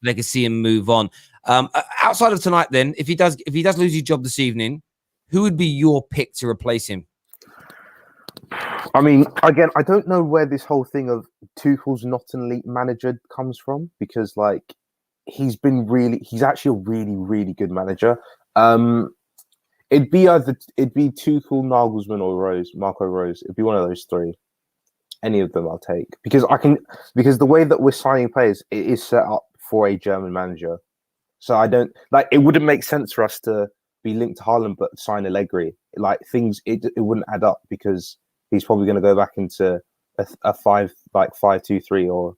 They could see him move on. Outside of tonight, then, if he does lose his job this evening, who would be your pick to replace him? I mean, again, I don't know where this whole thing of Tuchel's not an elite manager comes from, because like he's actually a really, really good manager. It'd be Tuchel, Nagelsmann, or Marco Rose. It'd be one of those three. Any of them I'll take, because the way that we're signing players, it is set up for a German manager. So I don't like, it wouldn't make sense for us to be linked to Haaland but sign Allegri. Like it wouldn't add up, because he's probably going to go back into a 5-2-3 or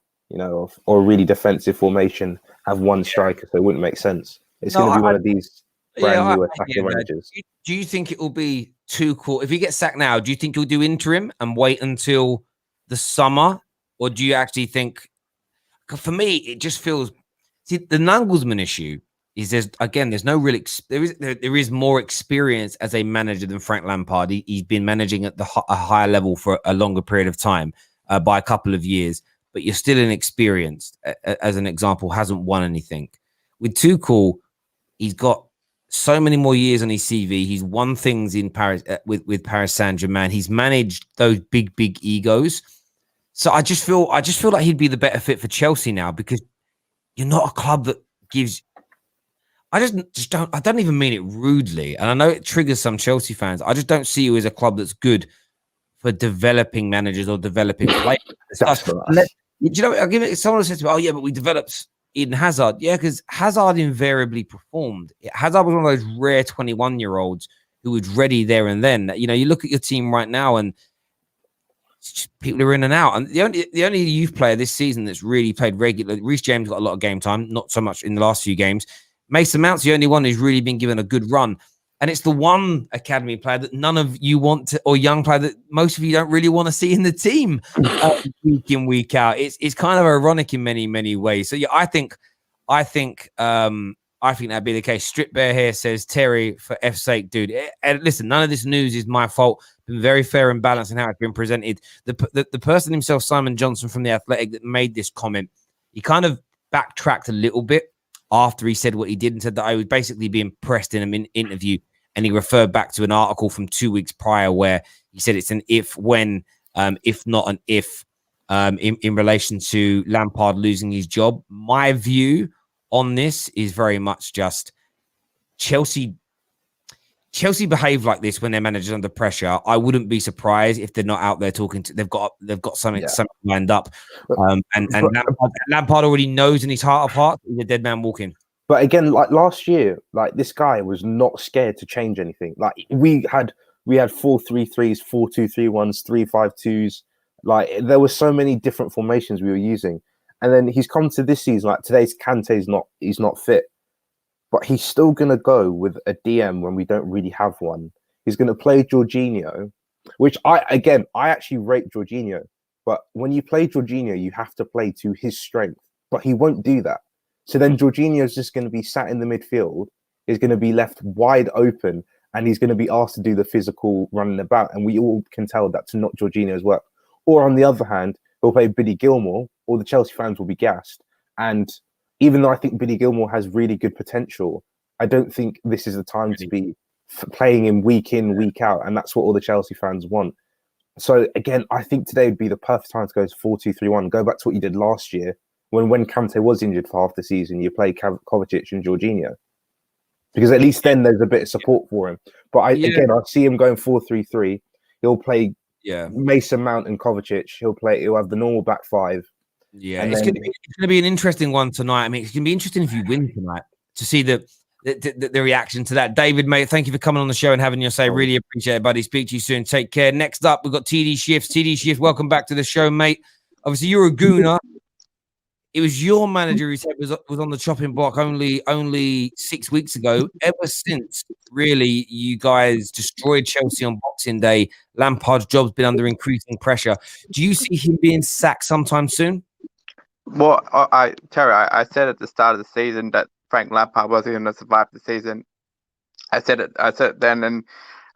a really defensive formation, have one striker, so it wouldn't make sense. It's going to be one of these brand new attacking managers. Do you think it will be Tuchel if he gets sacked now? Do you think he'll do interim and wait until the summer, or do you actually think? For me, it just feels. See, the Nagelsmann issue is there's no real there is more experience as a manager than Frank Lampard. He's been managing at a higher level for a longer period of time, by a couple of years, but you're still inexperienced. As an example, hasn't won anything. With Tuchel, he's got so many more years on his CV. He's won things in Paris with Paris Saint-Germain. He's managed those big egos. So I just feel like he'd be the better fit for Chelsea now, because you're not a club that gives. I don't even mean it rudely, and I know it triggers some Chelsea fans. I just don't see you as a club that's good for developing managers or developing players. I'll give it. Someone says to me, "Oh yeah, but we developed Eden Hazard." Yeah, because Hazard invariably performed. Hazard was one of those rare 21-year-olds who was ready there and then. You look at your team right now, and people are in and out. And the only youth player this season that's really played regularly, Reece James got a lot of game time, not so much in the last few games. Mason Mount's the only one who's really been given a good run. And it's the one academy player that none of you want to, or young player that most of you don't really want to see in the team week in, week out. It's kind of ironic in many, many ways. So yeah, I think that'd be the case. Strip Bear here says, Terry, for F's sake, dude. And listen, none of this news is my fault. Been very fair and balanced in how it's been presented. The person himself, Simon Johnson from The Athletic, that made this comment, he kind of backtracked a little bit after he said what he did, and said that I was basically being pressed in an interview, and he referred back to an article from 2 weeks prior where he said it's an if, when, if not an if, in relation to Lampard losing his job. My view on this is very much just Chelsea. Chelsea behave like this when their manager's under pressure. I wouldn't be surprised if they're not out there talking to. They've got something lined up, and Lampard already knows in his heart of hearts he's a dead man walking. But again, like last year, like this guy was not scared to change anything. Like we had 4-3-3s, 4-2-3-1s, 3-5-2s. Like there were so many different formations we were using, and then he's come to this season. Like today's Kante's he's not fit. But he's still going to go with a DM when we don't really have one. He's going to play Jorginho, which I actually rate Jorginho. But when you play Jorginho, you have to play to his strength. But he won't do that. So then Jorginho is just going to be sat in the midfield. He's going to be left wide open. And he's going to be asked to do the physical running about. And we all can tell that's not Jorginho's work. Or on the other hand, he'll play Billy Gilmore. All the Chelsea fans will be gassed. And even though I think Billy Gilmore has really good potential, I don't think this is the time to be playing him week in, week out. And that's what all the Chelsea fans want. So, again, I think today would be the perfect time to go to 4-2-3-1. Go back to what you did last year when Kante was injured for half the season. You play Kovacic and Jorginho. Because at least then there's a bit of support for him. But I see him going 4-3-3. He'll play Mason Mount and Kovacic. He'll have the normal back five. Yeah, it's going to be an interesting one tonight. I mean, it's going to be interesting if you win tonight to see the reaction to that. David, mate, thank you for coming on the show and having your say. Really appreciate it, buddy. Speak to you soon. Take care. Next up, we've got TD Shifts. TD Shifts, welcome back to the show, mate. Obviously, you're a gooner. It was your manager who said was on the chopping block only 6 weeks ago. Ever since, really, you guys destroyed Chelsea on Boxing Day. Lampard's job's been under increasing pressure. Do you see him being sacked sometime soon? Well, Terry, I said at the start of the season that Frank Lampard wasn't going to survive the season. I said it then, and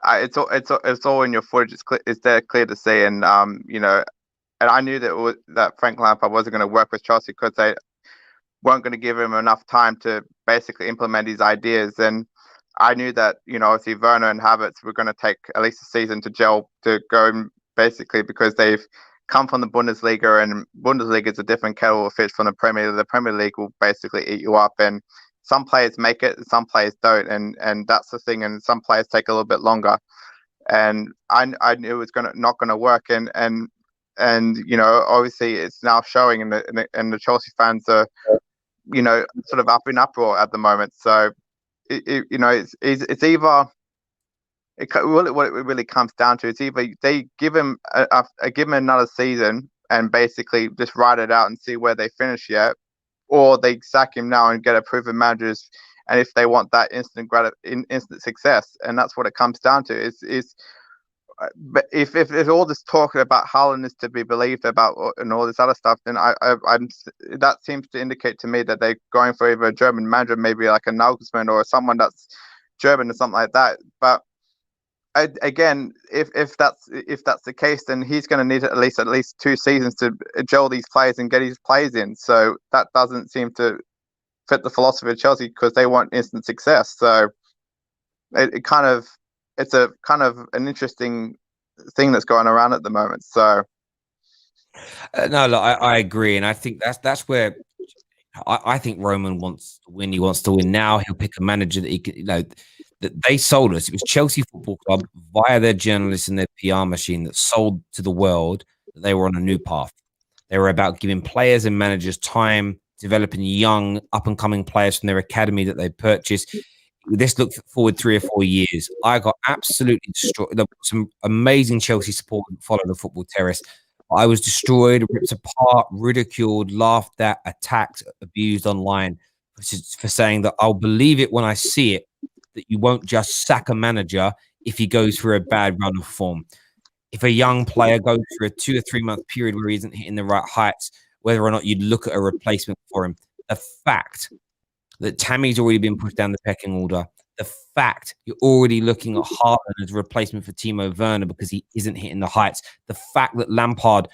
it's all in your footage. It's there clear to see, and and I knew that Frank Lampard wasn't going to work with Chelsea because they weren't going to give him enough time to basically implement his ideas. And I knew that obviously Werner and Havertz were going to take at least a season to gel to go basically because they've come from the Bundesliga, and Bundesliga is a different kettle of fish from the Premier League. The Premier League will basically eat you up, and some players make it, and some players don't, and that's the thing. And some players take a little bit longer, and I knew it was not going to work, and obviously it's now showing, and the Chelsea fans are sort of up in uproar at the moment. So it's either. What it really comes down to is either they give him another season and basically just ride it out and see where they finish yet, or they sack him now and get a proven managers. And if they want that instant success, and that's what it comes down to is. But if all this talk about Haaland is to be believed about and all this other stuff, then I'm that seems to indicate to me that they're going for either a German manager, maybe like a Nagelsmann or someone that's German or something like that. But again, if that's the case, then he's going to need at least 2 seasons to gel these players and get his players in. So that doesn't seem to fit the philosophy of Chelsea because they want instant success. So it's a kind of an interesting thing that's going around at the moment. So no, look, I agree, and I think that's where I think Roman wants to win. He wants to win now. He'll pick a manager that he can, that they sold us. It was Chelsea Football Club via their journalists and their PR machine that sold to the world that they were on a new path. They were about giving players and managers time, developing young, up-and-coming players from their academy that they purchased. This looked forward 3 or 4 years. I got absolutely destroyed. There was some amazing Chelsea support that followed the football terrace. I was destroyed, ripped apart, ridiculed, laughed at, attacked, abused online for saying that I'll believe it when I see it, that you won't just sack a manager if he goes through a bad run of form. If a young player goes through a 2 or 3 month period where he isn't hitting the right heights, whether or not you'd look at a replacement for him, the fact that Tammy's already been pushed down the pecking order, the fact you're already looking at Haaland as a replacement for Timo Werner because he isn't hitting the heights, the fact that Lampard,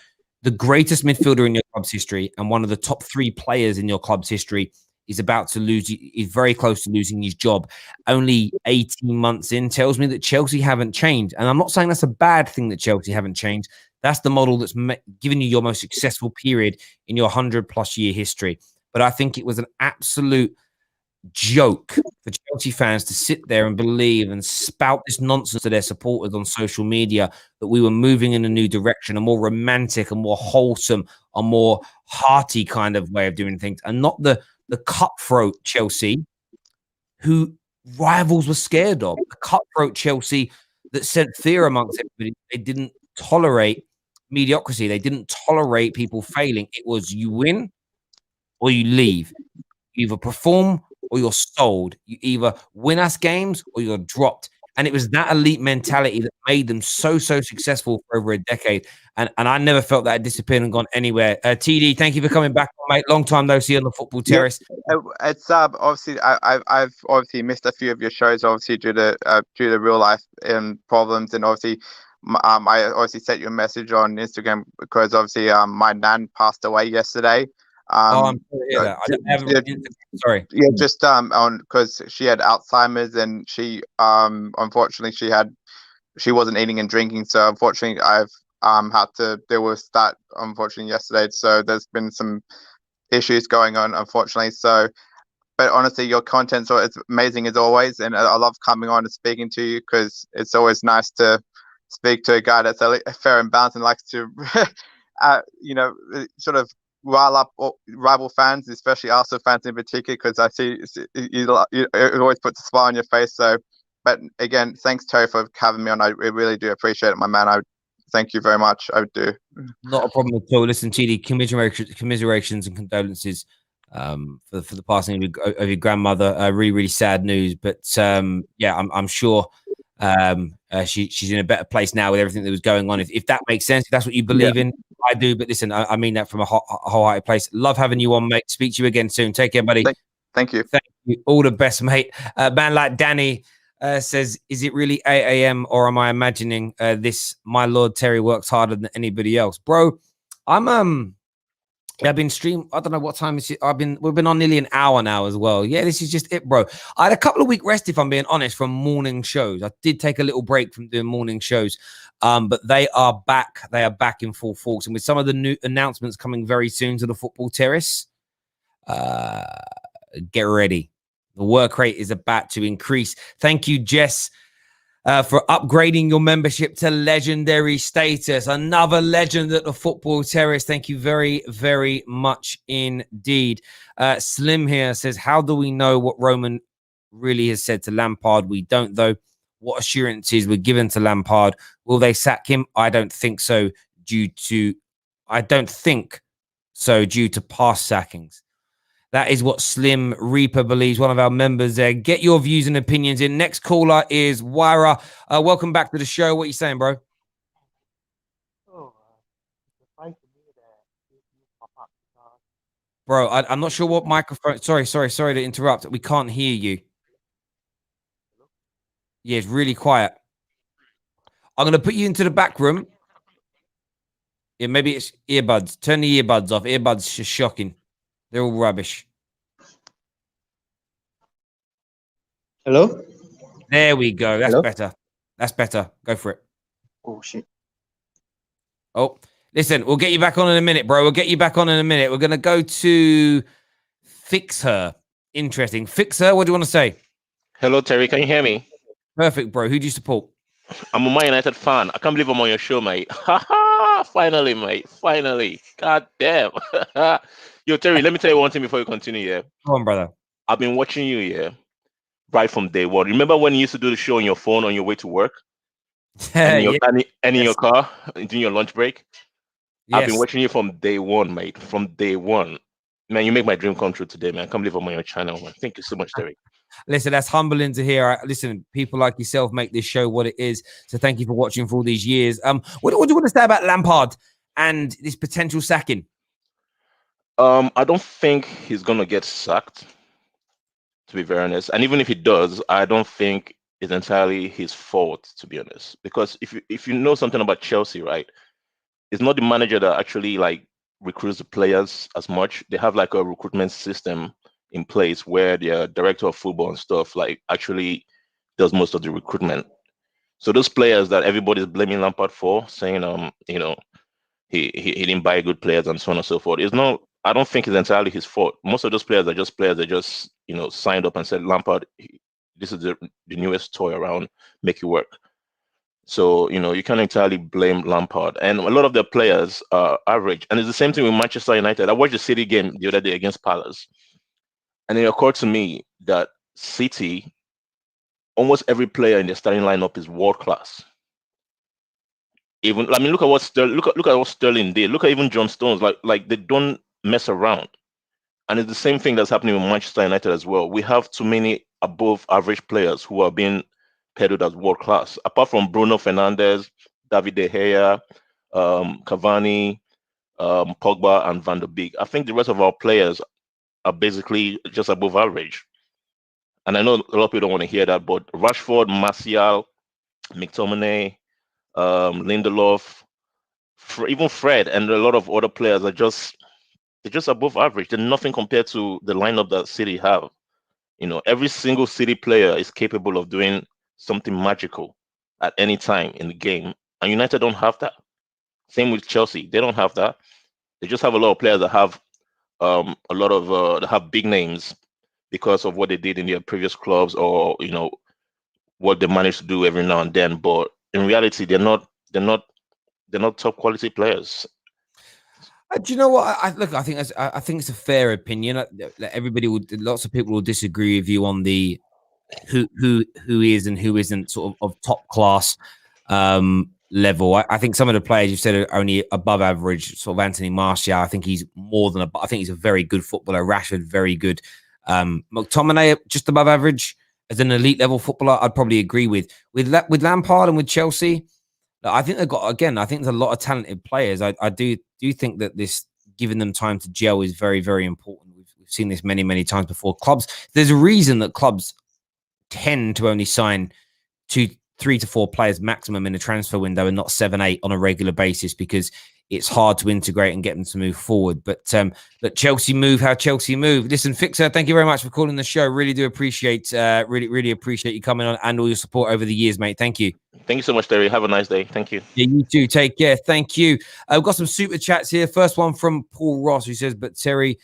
the greatest midfielder in your club's history and one of the top 3 players in your club's history, is about to lose. He's very close to losing his job. Only 18 months in tells me that Chelsea haven't changed. And I'm not saying that's a bad thing that Chelsea haven't changed. That's the model that's given you your most successful period in your 100-plus year history. But I think it was an absolute joke for Chelsea fans to sit there and believe and spout this nonsense to their supporters on social media that we were moving in a new direction, a more romantic, a more wholesome, a more hearty kind of way of doing things, and not the cutthroat Chelsea who rivals were scared of. The cutthroat Chelsea that sent fear amongst everybody. They didn't tolerate mediocrity. They didn't tolerate people failing. It was you win or you leave. You either perform or you're sold. You either win us games or you're dropped. And it was that elite mentality that made them so successful for over a decade. And I never felt that had disappeared and gone anywhere. TD, thank you for coming back, mate. Long time no see on the Football Terrace. It's obviously I've obviously missed a few of your shows, obviously due to real life problems, and obviously I obviously sent you a message on Instagram because obviously my nan passed away yesterday. I'm sorry to hear that. Sorry. Yeah, just on because she had Alzheimer's, and she unfortunately she wasn't eating and drinking, so unfortunately I've had to deal with that unfortunately yesterday. So there's been some issues going on, unfortunately. So, but honestly, your content's amazing as always, and I love coming on and speaking to you because it's always nice to speak to a guy that's fair and balanced and likes to, sort of rile up rival fans, especially Arsenal fans in particular, because I see you always puts a smile on your face. So, but again, thanks Terry for having me on. I really do appreciate it, my man. I thank you very much. I do. Not a problem at all. Listen, TD, commiserations and condolences for the passing of your grandmother. Really sad news. But yeah, I'm sure she's in a better place now with everything that was going on. If that makes sense, if that's what you believe in, I do. But listen, I mean that from a wholehearted place. Love having you on, mate. Speak to you again soon. Take care, buddy. Thank you. Thank you. All the best, mate. Man like Danny says, is it really 8 a.m. or am I imagining this? My Lord, Terry works harder than anybody else, bro. I've been streaming. I don't know what time is it. We've been on nearly an hour now as well. Yeah, this is just it, bro. I had a couple of week rest, if I'm being honest, from morning shows. I did take a little break from doing morning shows, but they are back. They are back in full force, and with some of the new announcements coming very soon to the Football Terrace, get ready. The work rate is about to increase. Thank you, Jess, for upgrading your membership to legendary status. Another legend at the Football Terrace. Thank you very, very much indeed. Slim here says, how do we know what Roman really has said to Lampard? We don't, though. What assurances were given to Lampard? Will they sack him? I don't think so due to past sackings. That is what Slim Reaper believes, one of our members there. Get your views and opinions in. Next caller is Wyra. Welcome back to the show. What are you saying, bro? Bro, I'm not sure what microphone. Sorry to interrupt. We can't hear you. Yeah, it's really quiet. I'm going to put you into the back room. Yeah, maybe it's earbuds. Turn the earbuds off. Earbuds just shocking. They're all rubbish. Hello? There we go. That's Hello? better. That's better. Go for it. Oh, shit. Oh, listen, we'll get you back on in a minute, bro. We'll get you back on in a minute. We're going to go to Fix Her. Interesting. Fix Her, what do you want to say? Hello, Terry. Can you hear me? Perfect, bro. Who do you support? I'm a Man United fan. I can't believe I'm on your show, mate. Ha ha! Finally, mate. Finally. God damn. Yo, Terry, let me tell you one thing before you continue, yeah? Go on, brother. I've been watching you, yeah, right from day one. Remember when you used to do the show on your phone on your way to work? And in your car, during your lunch break? Yes. I've been watching you from day one, mate. From day one. Man, you make my dream come true today, man. I can't believe I'm on your channel, man. Thank you so much, Terry. Listen, that's humbling to hear. Listen, people like yourself make this show what it is. So thank you for watching for all these years. What do you want to say about Lampard and this potential sacking? I don't think he's gonna get sacked, to be very honest. And even if he does, I don't think it's entirely his fault, to be honest. Because if you know something about Chelsea, right, it's not the manager that actually like recruits the players as much. They have like a recruitment system in place where their director of football and stuff like actually does most of the recruitment. So those players that everybody's blaming Lampard for, saying he didn't buy good players and so on and so forth, it's not. I don't think it's entirely his fault. Most of those players are just players that just signed up and said, Lampard, this is the newest toy around, make it work. So, you can't entirely blame Lampard. And a lot of their players are average. And it's the same thing with Manchester United. I watched the City game the other day against Palace. And it occurred to me that City, almost every player in their starting lineup is world class. Even, I mean, look at what Sterling did. Look at even John Stones. Like they don't mess around. And it's the same thing that's happening with Manchester United as well. We have too many above average players who are being peddled as world class. Apart from Bruno Fernandes, David De Gea, Cavani, Pogba, and Van der Beek, I think the rest of our players are basically just above average. And I know a lot of people don't want to hear that, but Rashford, Martial, McTominay, Lindelof, even Fred, and a lot of other players are just above average. They're nothing compared to the lineup that City have. Every single City player is capable of doing something magical at any time in the game, and United don't have that. Same with Chelsea; they don't have that. They just have a lot of players that have a lot of that have big names because of what they did in their previous clubs, or what they managed to do every now and then. But in reality, they're not top quality players. Do you know what? I think it's a fair opinion. Lots of people will disagree with you on the who is and who isn't sort of top class level. I think some of the players you've said are only above average. Sort of Anthony Martial, I think he's more than I think he's a very good footballer. Rashford, very good. McTominay, just above average as an elite level footballer. I'd probably agree with Lampard and with Chelsea. I think they've got, again, I think there's a lot of talented players. I do think that this giving them time to gel is very, very important. We've seen this many, many times before. There's a reason that clubs tend to only sign 3 to 4 players maximum in a transfer window and not 7, 8 on a regular basis, because it's hard to integrate and get them to move forward. But let Chelsea move how Chelsea move. Listen, Fixer, thank you very much for calling the show. Really do appreciate, really appreciate you coming on and all your support over the years, mate. Thank you. Thank you so much, Terry. Have a nice day. Thank you. Yeah, you too. Take care. Thank you. We've got some super chats here. First one from Paul Ross, who says, but Terry,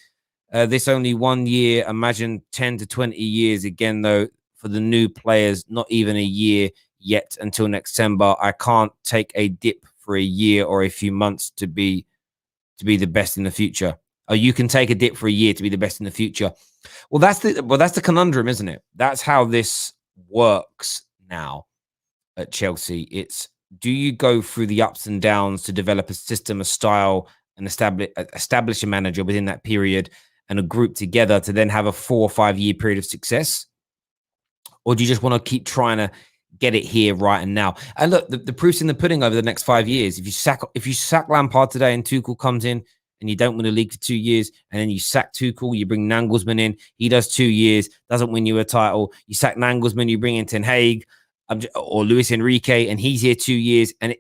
this only 1 year. Imagine 10 to 20 years again, though, for the new players. Not even a year yet until next December. I can't take a dip for a year or a few months to be the best in the future. Oh, you can take a dip for a year to be the best in the future. Well, that's the conundrum, isn't it? That's how this works now at Chelsea. It's, do you go through the ups and downs to develop a system, a style, and establish a manager within that period and a group together to then have a 4 or 5 year period of success? Or do you just want to keep trying to get it here right and now? And look, the proof's in the pudding over the next 5 years. If you sack Lampard today and Tuchel comes in and you don't win a league for 2 years, and then you sack Tuchel, you bring Nagelsmann in, he does 2 years, doesn't win you a title. You sack Nagelsmann, you bring in Ten Hag or Luis Enrique, and he's here 2 years, and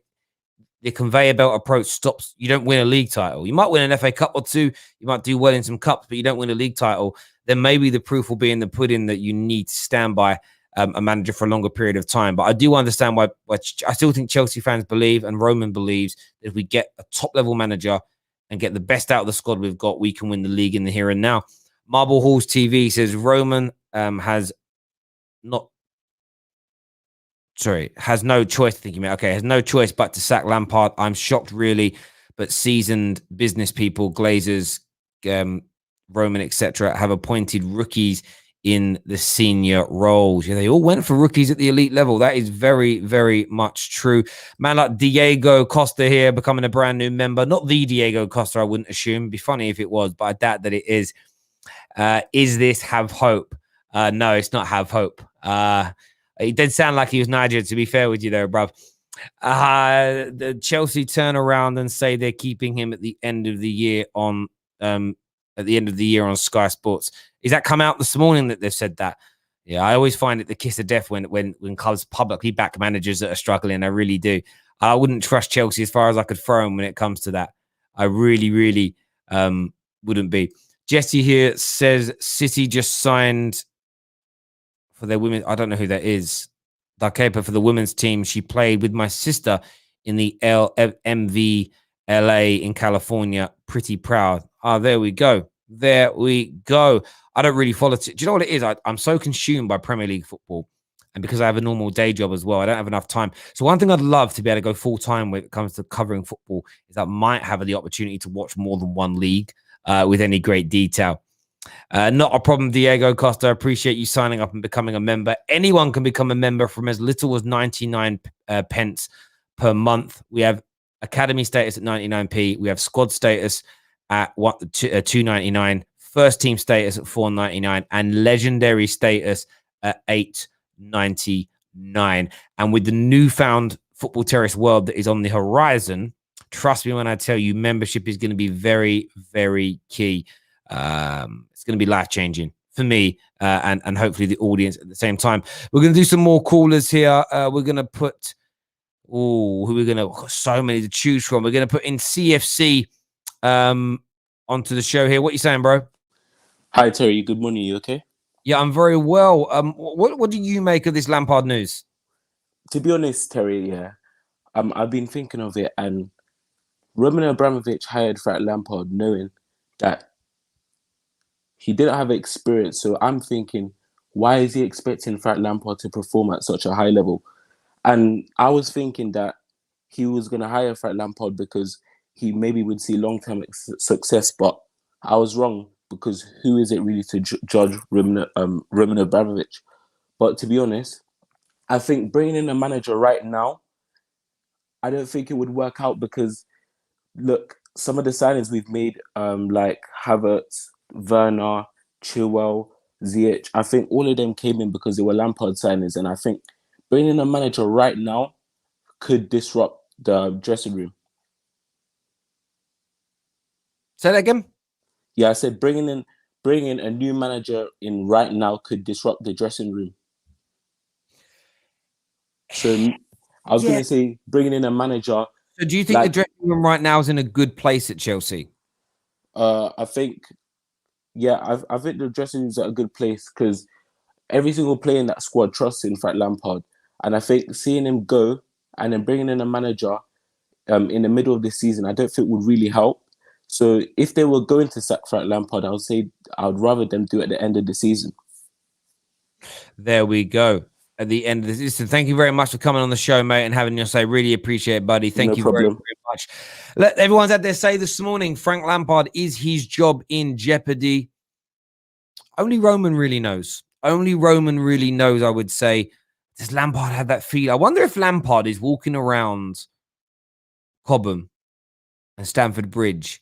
the conveyor belt approach stops. You don't win a league title. You might win an FA Cup or 2. You might do well in some cups, but you don't win a league title. Then maybe the proof will be in the pudding that you need to stand by a manager for a longer period of time. But I do understand why I still think Chelsea fans believe, and Roman believes, that if we get a top-level manager and get the best out of the squad we've got, we can win the league in the here and now. Marble Halls TV says Roman has no choice. Has no choice but to sack Lampard. I'm shocked, really, but seasoned business people, Glazers, Roman, etc., have appointed rookies in the senior roles. Yeah, they all went for rookies at the elite level. That is very, very much true. Man like Diego Costa here becoming a brand new member. Not the Diego Costa, I wouldn't assume. It'd be funny if it was, but I doubt that it is. Is this have hope? No, it's not have hope. It did sound like he was Niger, to be fair with you there, bruv. The Chelsea turn around and say they're keeping him at the end of the year on Sky Sports. Is that come out this morning that they've said that? Yeah, I always find it the kiss of death when clubs publicly back managers that are struggling. I really do. I wouldn't trust Chelsea as far as I could throw them when it comes to that. I really, really wouldn't be. Jesse here says City just signed for their women. I don't know who that is. Dakepa for the women's team. She played with my sister in the MVLA in California. Pretty proud. There we go. There we go. I don't really follow. Do you know what it is? I'm so consumed by Premier League football. And because I have a normal day job as well, I don't have enough time. So one thing I'd love to be able to go full time when it comes to covering football is I might have the opportunity to watch more than one league with any great detail. Not a problem, Diego Costa. I appreciate you signing up and becoming a member. Anyone can become a member from as little as 99 pence per month. We have academy status at 99p. We have squad status at 2.99, first team status at 4.99, and legendary status at 8.99. And with the newfound Football Terrace world that is on the horizon, trust me when I tell you, membership is going to be very, very key. It's going to be life-changing for me and hopefully the audience at the same time. We're going to do some more callers here. We're going to put, who we're going to, so many to choose from. We're going to put in CFC onto the show here. What you saying, bro? Hi, Terry. Good morning. You okay? Yeah, I'm very well. What do you make of this Lampard news? To be honest, Terry, yeah, I've been thinking of it, and Roman Abramovich hired Frank Lampard knowing that he didn't have experience. So I'm thinking, why is he expecting Frank Lampard to perform at such a high level? And I was thinking that he was going to hire Frank Lampard because he maybe would see long-term success, but I was wrong, because who is it really to judge Roman Abramovich? But to be honest, I think bringing in a manager right now, I don't think it would work out, because look, some of the signings we've made, like Havertz, Werner, Chilwell, Ziyech, I think all of them came in because they were Lampard signings, and I think bringing in a manager right now could disrupt the dressing room. Say that again? Yeah, I said bringing in a new manager in right now could disrupt the dressing room. So I was going to say bringing in a manager. So do you think the dressing room right now is in a good place at Chelsea? I think, yeah, I think the dressing room's at a good place, because every single player in that squad trusts in Frank Lampard. And I think seeing him go and then bringing in a manager in the middle of the season, I don't think would really help. So if they were going to sack Frank Lampard, I would say I would rather them do it at the end of the season. There we go. At the end of the season. Thank you very much for coming on the show, mate, and having your say. Really appreciate it, buddy. Thank you very, very much. Everyone's had their say this morning. Frank Lampard, is his job in jeopardy? Only Roman really knows. Only Roman really knows, I would say. Does Lampard have that feel? I wonder if Lampard is walking around Cobham and Stamford Bridge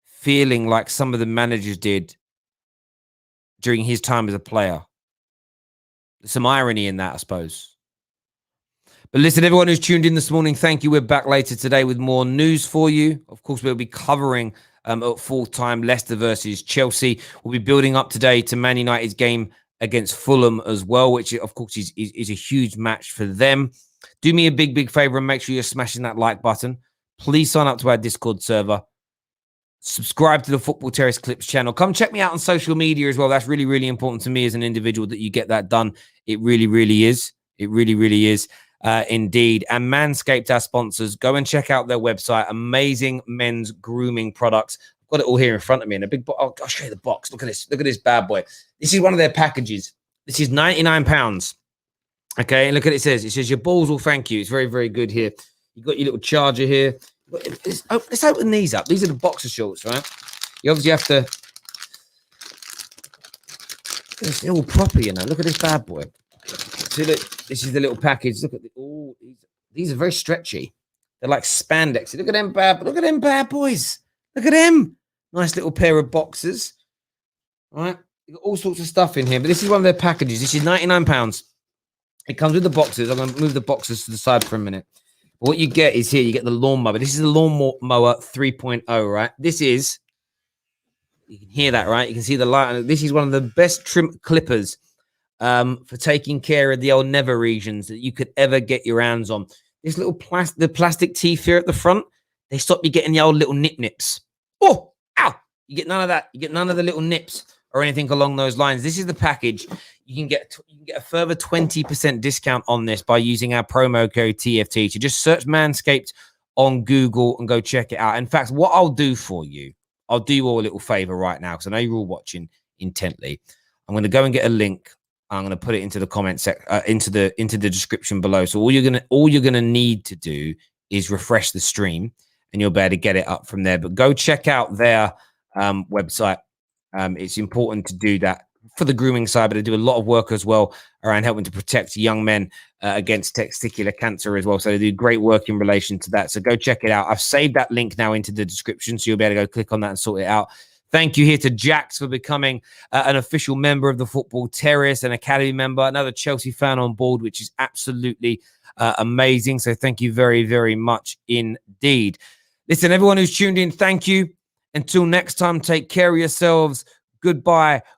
feeling like some of the managers did during his time as a player. There's some irony in that, I suppose. But listen, everyone who's tuned in this morning, thank you. We're back later today with more news for you. Of course, we'll be covering at full time Leicester versus Chelsea. We'll be building up today to Man United's game against Fulham as well, which of course is a huge match for them. Do me a big favor and make sure you're smashing that like button. Please sign up to our Discord server. Subscribe to the Football Terrace Clips channel. Come check me out on social media as well. That's really, really important to me as an individual that you get that done. It really, really is. It really, really is indeed. And Manscaped, our sponsors, go and check out their website. Amazing men's grooming products. I've got it all here in front of me in a big box. I'll show you the box. Look at this. Look at this bad boy. This is one of their packages. This is £99. Okay, and look at it. It says your balls will thank you. It's very, very good here. You've got your little charger here. Let's open these up. These are the boxer shorts, right? You obviously have to. It's all proper, you know. Look at this bad boy. See, look, this is the little package. Look at these are very stretchy. They're like spandex. Look at them bad boys. Look at them. Nice little pair of boxers. All right. You've got all sorts of stuff in here, but this is one of their packages. This is £99. It comes with the boxes. I'm going to move the boxes to the side for a minute. What you get is here, you get the lawnmower. This is the lawnmower 3.0, right? This is, you can hear that, right? You can see the light. This is one of the best trim clippers for taking care of the old nether regions that you could ever get your hands on. This little the plastic teeth here at the front, they stop you getting the old little nips. Oh, ow! You get none of that. You get none of the little nips or anything along those lines. This is the package. You can get a further 20% discount on this by using our promo code TFT. So just search Manscaped on Google and go check it out. In fact, what I'll do for you, I'll do you all a little favor right now because I know you're all watching intently. I'm going to go and get a link. I'm going to put it into the comment into the description below. So all you're gonna need to do is refresh the stream, and you'll be able to get it up from there. But go check out their website. It's important to do that for the grooming side, but they do a lot of work as well around helping to protect young men against testicular cancer as well. So they do great work in relation to that. So go check it out. I've saved that link now into the description, so you'll be able to go click on that and sort it out. Thank you here to Jax for becoming an official member of the Football Terrace, an Academy member, another Chelsea fan on board, which is absolutely amazing. So thank you very, very much indeed. Listen, everyone who's tuned in, thank you. Until next time, take care of yourselves. Goodbye.